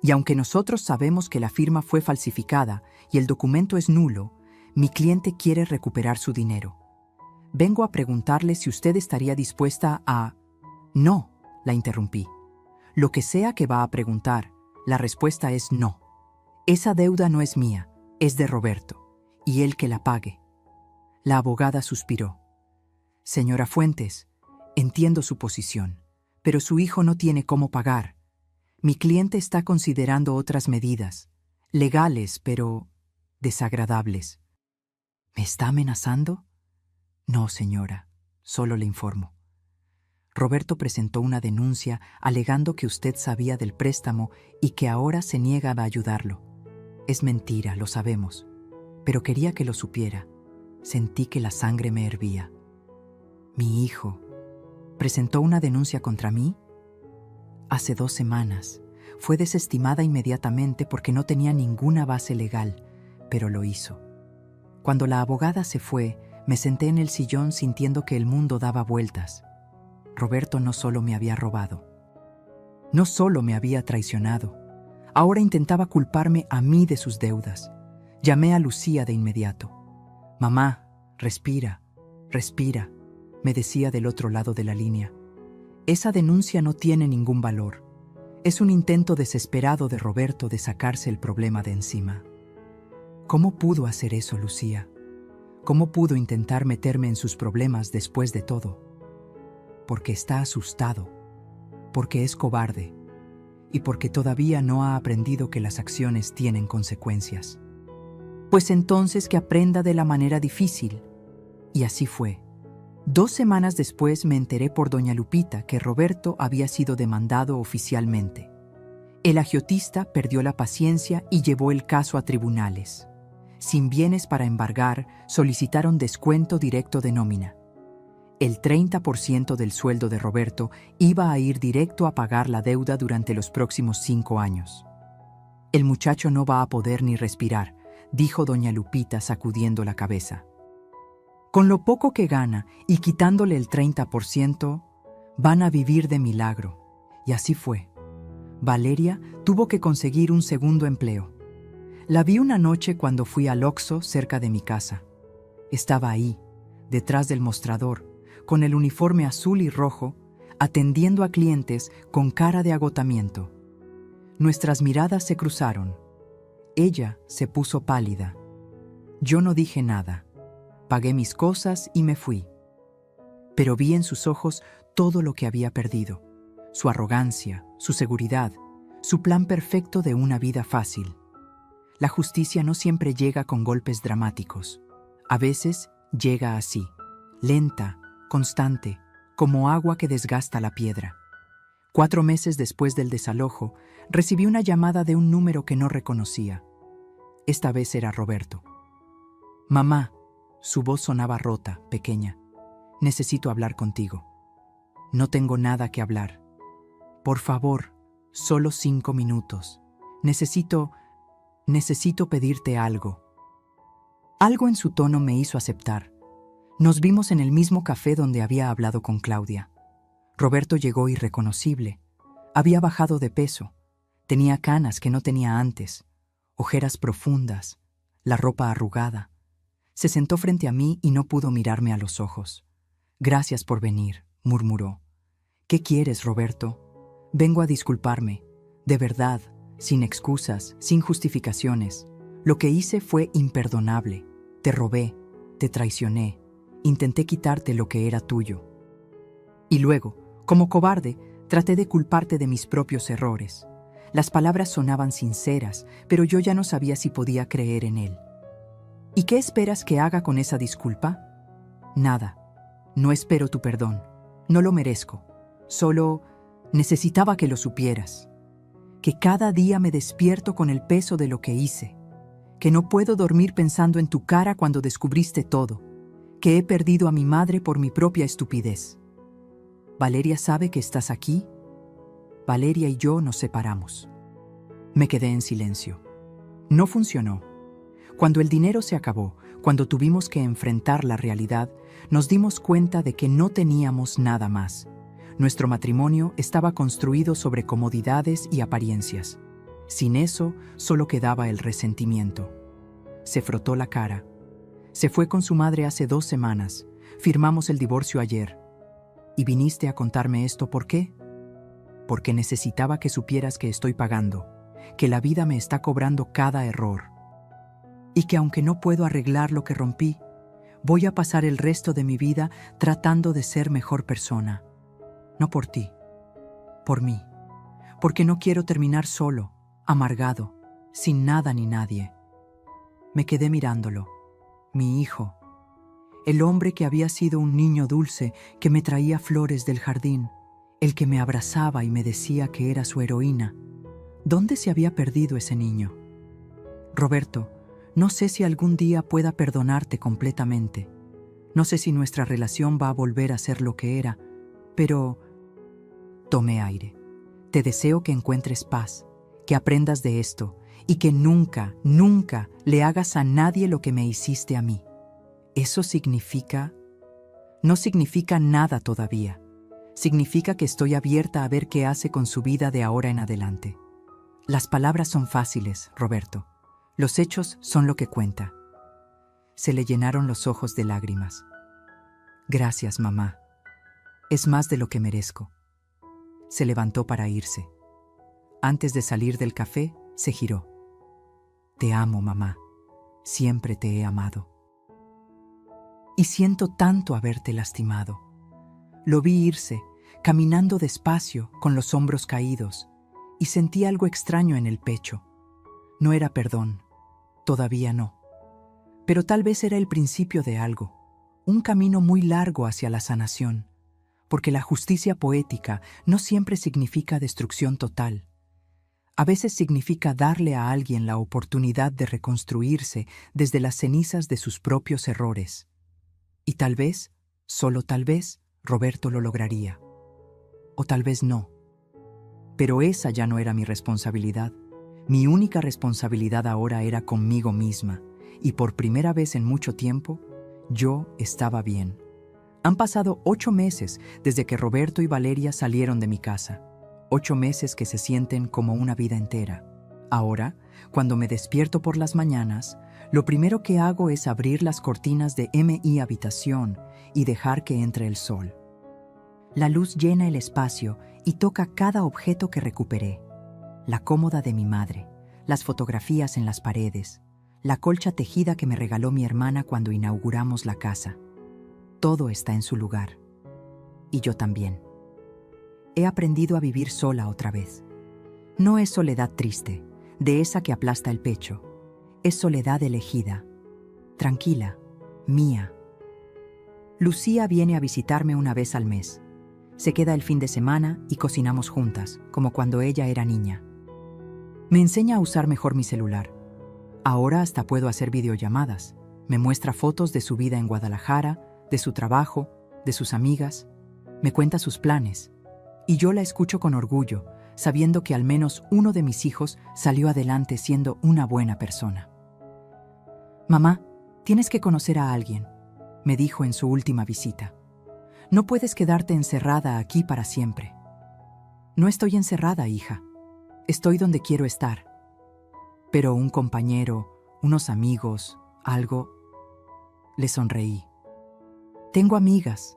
[SPEAKER 1] Y aunque nosotros sabemos que la firma fue falsificada y el documento es nulo, mi cliente quiere recuperar su dinero. Vengo a preguntarle si usted estaría dispuesta a... No, la interrumpí. Lo que sea que va a preguntar, la respuesta es no. Esa deuda no es mía, es de Roberto, y él que la pague. La abogada suspiró. Señora Fuentes, entiendo su posición, pero su hijo no tiene cómo pagar. Mi cliente está considerando otras medidas, legales, pero desagradables. ¿Me está amenazando? No, señora, solo le informo. Roberto presentó una denuncia alegando que usted sabía del préstamo y que ahora se niega a ayudarlo. Es mentira, lo sabemos, pero quería que lo supiera. Sentí que la sangre me hervía. Mi hijo presentó una denuncia contra mí. Hace 2 semanas. Fue desestimada inmediatamente porque no tenía ninguna base legal, pero lo hizo. Cuando la abogada se fue, me senté en el sillón sintiendo que el mundo daba vueltas. Roberto no solo me había robado, no solo me había traicionado, ahora intentaba culparme a mí de sus deudas. Llamé a Lucía de inmediato. Mamá, respira, respira, me decía del otro lado de la línea. Esa denuncia no tiene ningún valor. Es un intento desesperado de Roberto de sacarse el problema de encima. ¿Cómo pudo hacer eso, Lucía? ¿Cómo pudo intentar meterme en sus problemas después de todo? Porque está asustado, porque es cobarde y porque todavía no ha aprendido que las acciones tienen consecuencias. Pues entonces que aprenda de la manera difícil. Y así fue. 2 semanas después me enteré por doña Lupita que Roberto había sido demandado oficialmente. El agiotista perdió la paciencia y llevó el caso a tribunales. Sin bienes para embargar, solicitaron descuento directo de nómina. El 30% del sueldo de Roberto iba a ir directo a pagar la deuda durante los próximos 5 años. El muchacho no va a poder ni respirar, dijo doña Lupita sacudiendo la cabeza. Con lo poco que gana y quitándole el 30%, van a vivir de milagro. Y así fue. Valeria tuvo que conseguir un segundo empleo. La vi una noche cuando fui al Oxxo cerca de mi casa. Estaba ahí, detrás del mostrador, con el uniforme azul y rojo, atendiendo a clientes con cara de agotamiento. Nuestras miradas se cruzaron. Ella se puso pálida. Yo no dije nada. Pagué mis cosas y me fui. Pero vi en sus ojos todo lo que había perdido. Su arrogancia, su seguridad, su plan perfecto de una vida fácil. La justicia no siempre llega con golpes dramáticos. A veces llega así, lenta, constante, como agua que desgasta la piedra. 4 meses después del desalojo, recibí una llamada de un número que no reconocía. Esta vez era Roberto. «Mamá», su voz sonaba rota, pequeña. «Necesito hablar contigo». «No tengo nada que hablar. Por favor, solo 5 minutos. Necesito pedirte algo». Algo en su tono me hizo aceptar. Nos vimos en el mismo café donde había hablado con Claudia. Roberto llegó irreconocible. Había bajado de peso. Tenía canas que no tenía antes, ojeras profundas, la ropa arrugada. Se sentó frente a mí y no pudo mirarme a los ojos. «Gracias por venir», murmuró. «¿Qué quieres, Roberto?» «Vengo a disculparme, de verdad, sin excusas, sin justificaciones. Lo que hice fue imperdonable. Te robé, te traicioné, intenté quitarte lo que era tuyo. Y luego, como cobarde, traté de culparte de mis propios errores». Las palabras sonaban sinceras, pero yo ya no sabía si podía creer en él. «¿Y qué esperas que haga con esa disculpa?» «Nada. No espero tu perdón. No lo merezco. Solo necesitaba que lo supieras. Que cada día me despierto con el peso de lo que hice. Que no puedo dormir pensando en tu cara cuando descubriste todo. Que he perdido a mi madre por mi propia estupidez. ¿Valeria sabe que estás aquí?» Valeria y yo nos separamos. Me quedé en silencio. No funcionó. Cuando el dinero se acabó, cuando tuvimos que enfrentar la realidad, nos dimos cuenta de que no teníamos nada más. Nuestro matrimonio estaba construido sobre comodidades y apariencias. Sin eso, solo quedaba el resentimiento. Se frotó la cara. Se fue con su madre hace 2 semanas. Firmamos el divorcio ayer. ¿Y viniste a contarme esto por qué? Porque necesitaba que supieras que estoy pagando, que la vida me está cobrando cada error. Y que aunque no puedo arreglar lo que rompí, voy a pasar el resto de mi vida tratando de ser mejor persona. No por ti, por mí. Porque no quiero terminar solo, amargado, sin nada ni nadie. Me quedé mirándolo. Mi hijo. El hombre que había sido un niño dulce que me traía flores del jardín. El que me abrazaba y me decía que era su heroína. ¿Dónde se había perdido ese niño? Roberto, no sé si algún día pueda perdonarte completamente. No sé si nuestra relación va a volver a ser lo que era, pero... Tomé aire. Te deseo que encuentres paz, que aprendas de esto y que nunca, nunca le hagas a nadie lo que me hiciste a mí. ¿Eso significa? No significa nada todavía. Significa que estoy abierta a ver qué hace con su vida de ahora en adelante. Las palabras son fáciles, Roberto. Los hechos son lo que cuenta. Se le llenaron los ojos de lágrimas. Gracias, mamá. Es más de lo que merezco. Se levantó para irse. Antes de salir del café, se giró. Te amo, mamá. Siempre te he amado. Y siento tanto haberte lastimado. Lo vi irse, caminando despacio, con los hombros caídos, y sentí algo extraño en el pecho. No era perdón, todavía no. Pero tal vez era el principio de algo, un camino muy largo hacia la sanación, porque la justicia poética no siempre significa destrucción total. A veces significa darle a alguien la oportunidad de reconstruirse desde las cenizas de sus propios errores. Y tal vez, solo tal vez, Roberto lo lograría. O tal vez no. Pero esa ya no era mi responsabilidad. Mi única responsabilidad ahora era conmigo misma, y por primera vez en mucho tiempo, yo estaba bien. Han pasado 8 meses desde que Roberto y Valeria salieron de mi casa. 8 meses que se sienten como una vida entera. Ahora, cuando me despierto por las mañanas, lo primero que hago es abrir las cortinas de mi habitación y dejar que entre el sol. La luz llena el espacio y toca cada objeto que recuperé. La cómoda de mi madre, las fotografías en las paredes, la colcha tejida que me regaló mi hermana cuando inauguramos la casa. Todo está en su lugar. Y yo también. He aprendido a vivir sola otra vez. No es soledad triste, de esa que aplasta el pecho. Es soledad elegida, tranquila, mía. Lucía viene a visitarme una vez al mes. Se queda el fin de semana y cocinamos juntas, como cuando ella era niña. Me enseña a usar mejor mi celular. Ahora hasta puedo hacer videollamadas. Me muestra fotos de su vida en Guadalajara, de su trabajo, de sus amigas. Me cuenta sus planes. Y yo la escucho con orgullo, sabiendo que al menos uno de mis hijos salió adelante siendo una buena persona. «Mamá, tienes que conocer a alguien», me dijo en su última visita. «No puedes quedarte encerrada aquí para siempre». «No estoy encerrada, hija. Estoy donde quiero estar». «Pero un compañero, unos amigos, algo...». Le sonreí. «Tengo amigas.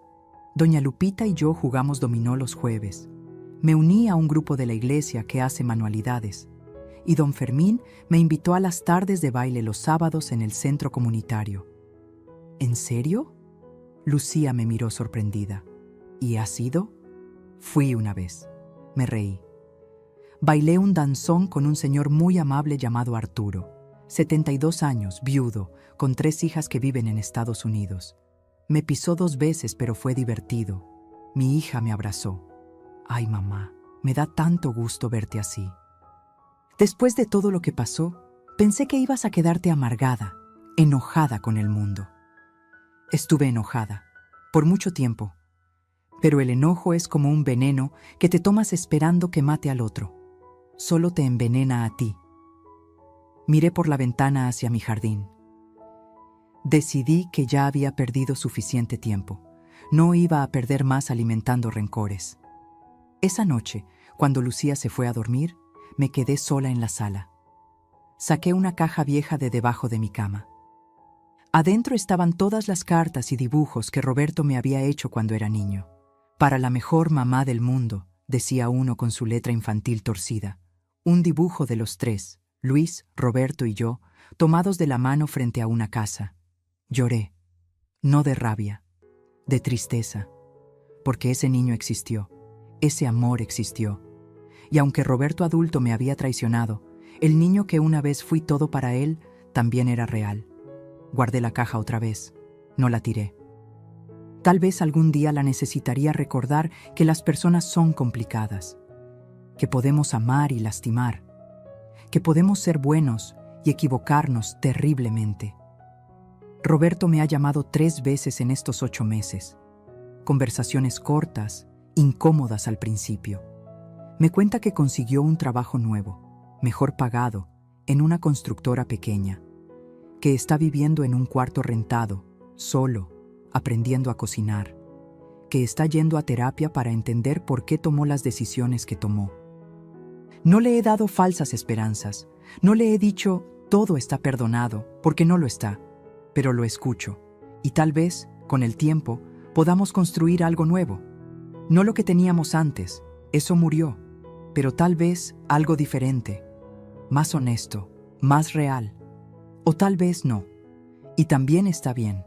[SPEAKER 1] Doña Lupita y yo jugamos dominó los jueves. Me uní a un grupo de la iglesia que hace manualidades. Y don Fermín me invitó a las tardes de baile los sábados en el centro comunitario». «¿En serio?». Lucía me miró sorprendida. «¿Y has ido?». «Fui una vez». Me reí. Bailé un danzón con un señor muy amable llamado Arturo, 72 años, viudo, con 3 hijas que viven en Estados Unidos. Me pisó 2 veces, pero fue divertido. Mi hija me abrazó. «Ay, mamá, me da tanto gusto verte así». Después de todo lo que pasó, pensé que ibas a quedarte amargada, enojada con el mundo. Estuve enojada, por mucho tiempo. Pero el enojo es como un veneno que te tomas esperando que mate al otro. Solo te envenena a ti. Miré por la ventana hacia mi jardín. Decidí que ya había perdido suficiente tiempo. No iba a perder más alimentando rencores. Esa noche, cuando Lucía se fue a dormir, me quedé sola en la sala. Saqué una caja vieja de debajo de mi cama. Adentro estaban todas las cartas y dibujos que Roberto me había hecho cuando era niño. «Para la mejor mamá del mundo», decía uno con su letra infantil torcida. Un dibujo de los 3, Luis, Roberto y yo, tomados de la mano frente a una casa. Lloré, no de rabia, de tristeza, porque ese niño existió, ese amor existió. Y aunque Roberto adulto me había traicionado, el niño que una vez fui todo para él también era real. Guardé la caja otra vez, no la tiré. Tal vez algún día la necesitaría recordar que las personas son complicadas, que podemos amar y lastimar, que podemos ser buenos y equivocarnos terriblemente. Roberto me ha llamado 3 veces en estos 8 meses. Conversaciones cortas, incómodas al principio. Me cuenta que consiguió un trabajo nuevo, mejor pagado, en una constructora pequeña, que está viviendo en un cuarto rentado, solo, aprendiendo a cocinar, que está yendo a terapia para entender por qué tomó las decisiones que tomó. No le he dado falsas esperanzas, no le he dicho todo está perdonado, porque no lo está, pero lo escucho, y tal vez, con el tiempo, podamos construir algo nuevo. No lo que teníamos antes, eso murió, pero tal vez algo diferente, más honesto, más real, o tal vez no, y también está bien,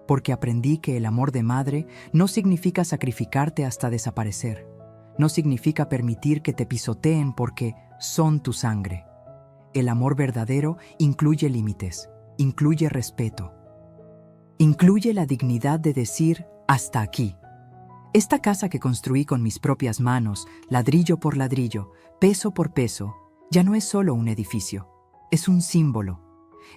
[SPEAKER 1] porque aprendí que el amor de madre no significa sacrificarte hasta desaparecer, no significa permitir que te pisoteen porque son tu sangre. El amor verdadero incluye límites, incluye respeto, incluye la dignidad de decir hasta aquí. Esta casa que construí con mis propias manos, ladrillo por ladrillo, peso por peso, ya no es solo un edificio, es un símbolo.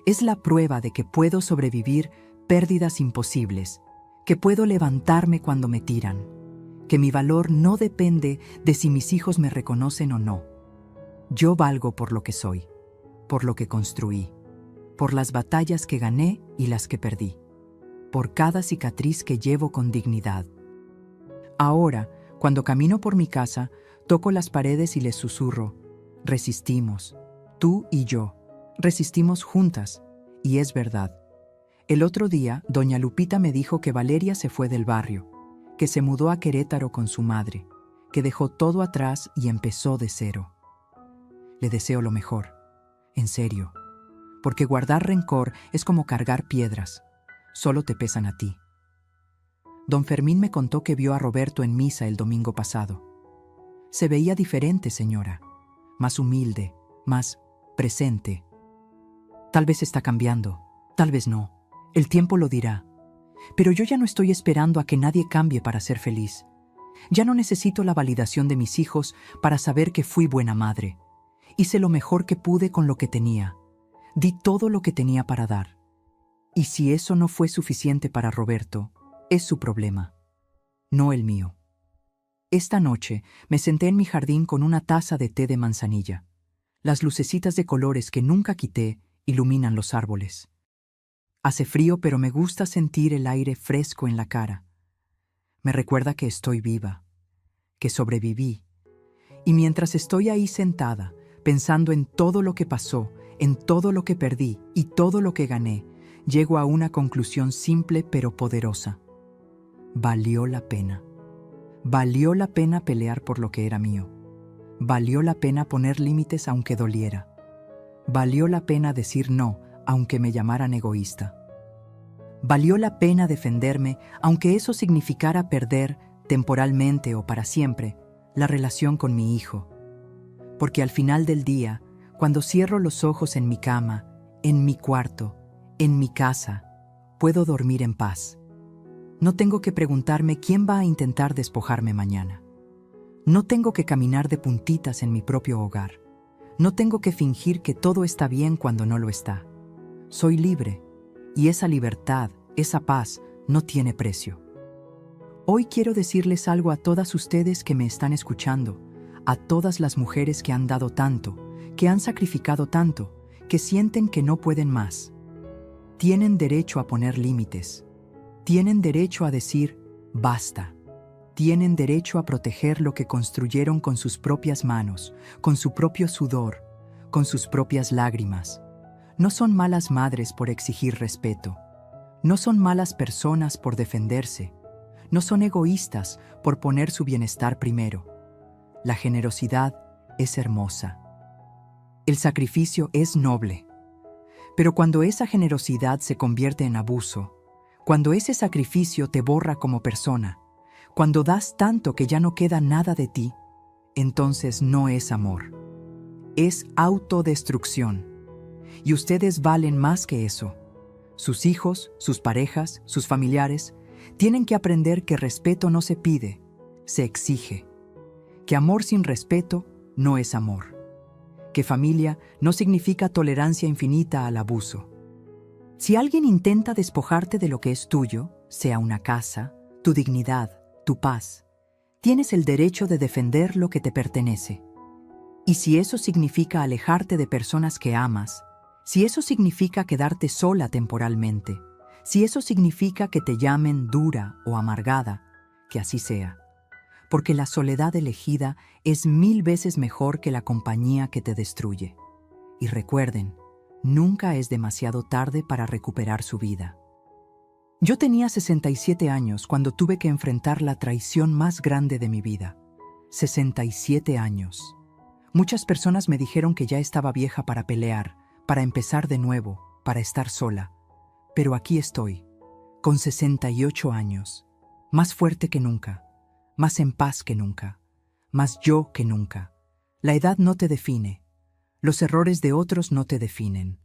[SPEAKER 1] Es la prueba de que puedo sobrevivir pérdidas imposibles, que puedo levantarme cuando me tiran, que mi valor no depende de si mis hijos me reconocen o no. Yo valgo por lo que soy, por lo que construí, por las batallas que gané y las que perdí, por cada cicatriz que llevo con dignidad. Ahora, cuando camino por mi casa, toco las paredes y les susurro, resistimos, tú y yo, resistimos juntas, y es verdad. El otro día, doña Lupita me dijo que Valeria se fue del barrio, que se mudó a Querétaro con su madre, que dejó todo atrás y empezó de cero. Le deseo lo mejor. En serio, porque guardar rencor es como cargar piedras, solo te pesan a ti. Don Fermín me contó que vio a Roberto en misa el domingo pasado. Se veía diferente, señora, más humilde, más presente. Tal vez está cambiando, tal vez no, el tiempo lo dirá. Pero yo ya no estoy esperando a que nadie cambie para ser feliz. Ya no necesito la validación de mis hijos para saber que fui buena madre. Hice lo mejor que pude con lo que tenía. Di todo lo que tenía para dar. Y si eso no fue suficiente para Roberto, es su problema, no el mío. Esta noche me senté en mi jardín con una taza de té de manzanilla. Las lucecitas de colores que nunca quité iluminan los árboles. Hace frío, pero me gusta sentir el aire fresco en la cara. Me recuerda que estoy viva, que sobreviví. Y mientras estoy ahí sentada, pensando en todo lo que pasó, en todo lo que perdí y todo lo que gané, llego a una conclusión simple pero poderosa. Valió la pena. Valió la pena pelear por lo que era mío. Valió la pena poner límites aunque doliera. Valió la pena decir no, aunque me llamaran egoísta. Valió la pena defenderme, aunque eso significara perder, temporalmente o para siempre, la relación con mi hijo. Porque al final del día, cuando cierro los ojos en mi cama, en mi cuarto, en mi casa, puedo dormir en paz. No tengo que preguntarme quién va a intentar despojarme mañana. No tengo que caminar de puntitas en mi propio hogar. No tengo que fingir que todo está bien cuando no lo está. Soy libre, y esa libertad, esa paz, no tiene precio. Hoy quiero decirles algo a todas ustedes que me están escuchando, a todas las mujeres que han dado tanto, que han sacrificado tanto, que sienten que no pueden más. Tienen derecho a poner límites. Tienen derecho a decir, basta. Tienen derecho a proteger lo que construyeron con sus propias manos, con su propio sudor, con sus propias lágrimas. No son malas madres por exigir respeto. No son malas personas por defenderse. No son egoístas por poner su bienestar primero. La generosidad es hermosa. El sacrificio es noble. Pero cuando esa generosidad se convierte en abuso, cuando ese sacrificio te borra como persona, cuando das tanto que ya no queda nada de ti, entonces no es amor. Es autodestrucción. Y ustedes valen más que eso. Sus hijos, sus parejas, sus familiares, tienen que aprender que respeto no se pide, se exige. Que amor sin respeto no es amor. Que familia no significa tolerancia infinita al abuso. Si alguien intenta despojarte de lo que es tuyo, sea una casa, tu dignidad, tu paz, tienes el derecho de defender lo que te pertenece. Y si eso significa alejarte de personas que amas, si eso significa quedarte sola temporalmente, si eso significa que te llamen dura o amargada, que así sea. Porque la soledad elegida es 1000 veces mejor que la compañía que te destruye. Y recuerden, nunca es demasiado tarde para recuperar su vida. Yo tenía 67 años cuando tuve que enfrentar la traición más grande de mi vida. 67 años. Muchas personas me dijeron que ya estaba vieja para pelear, para empezar de nuevo, para estar sola. Pero aquí estoy, con 68 años, más fuerte que nunca, más en paz que nunca, más yo que nunca. La edad no te define. Los errores de otros no te definen.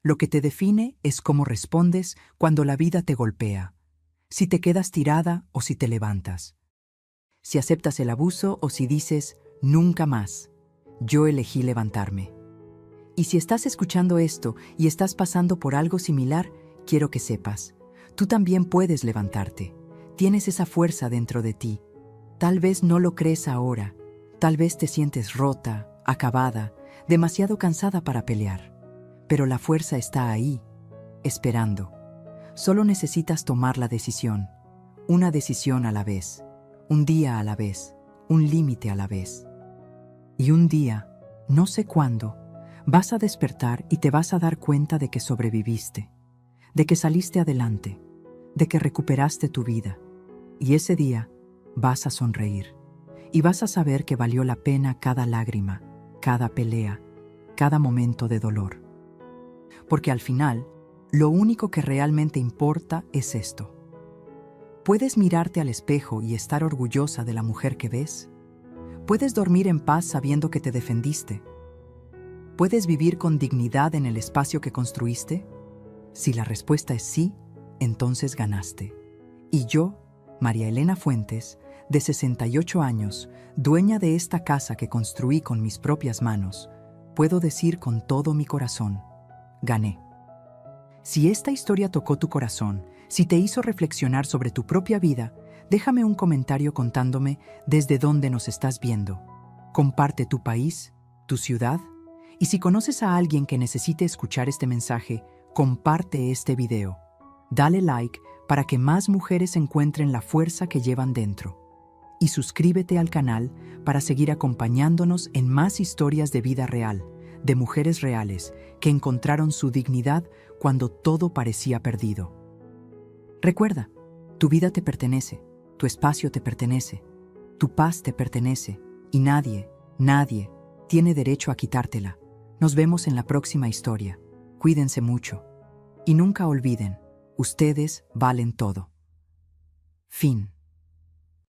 [SPEAKER 1] Lo que te define es cómo respondes cuando la vida te golpea, si te quedas tirada o si te levantas, si aceptas el abuso o si dices, nunca más, yo elegí levantarme. Y si estás escuchando esto y estás pasando por algo similar, quiero que sepas, tú también puedes levantarte. Tienes esa fuerza dentro de ti. Tal vez no lo crees ahora, tal vez te sientes rota, acabada, demasiado cansada para pelear. Pero la fuerza está ahí, esperando. Solo necesitas tomar la decisión, una decisión a la vez, un día a la vez, un límite a la vez. Y un día, no sé cuándo, vas a despertar y te vas a dar cuenta de que sobreviviste, de que saliste adelante, de que recuperaste tu vida. Y ese día vas a sonreír y vas a saber que valió la pena cada lágrima, cada pelea, cada momento de dolor. Porque al final, lo único que realmente importa es esto. ¿Puedes mirarte al espejo y estar orgullosa de la mujer que ves? ¿Puedes dormir en paz sabiendo que te defendiste? ¿Puedes vivir con dignidad en el espacio que construiste? Si la respuesta es sí, entonces ganaste. Y yo, María Elena Fuentes, de 68 años, dueña de esta casa que construí con mis propias manos, puedo decir con todo mi corazón, gané. Si esta historia tocó tu corazón, si te hizo reflexionar sobre tu propia vida, déjame un comentario contándome desde dónde nos estás viendo. Comparte tu país, tu ciudad, y si conoces a alguien que necesite escuchar este mensaje, comparte este video. Dale like para que más mujeres encuentren la fuerza que llevan dentro. Y suscríbete al canal para seguir acompañándonos en más historias de vida real, de mujeres reales que encontraron su dignidad cuando todo parecía perdido. Recuerda, tu vida te pertenece, tu espacio te pertenece, tu paz te pertenece y nadie tiene derecho a quitártela. Nos vemos en la próxima historia. Cuídense mucho. Y nunca olviden, ustedes valen todo. Fin.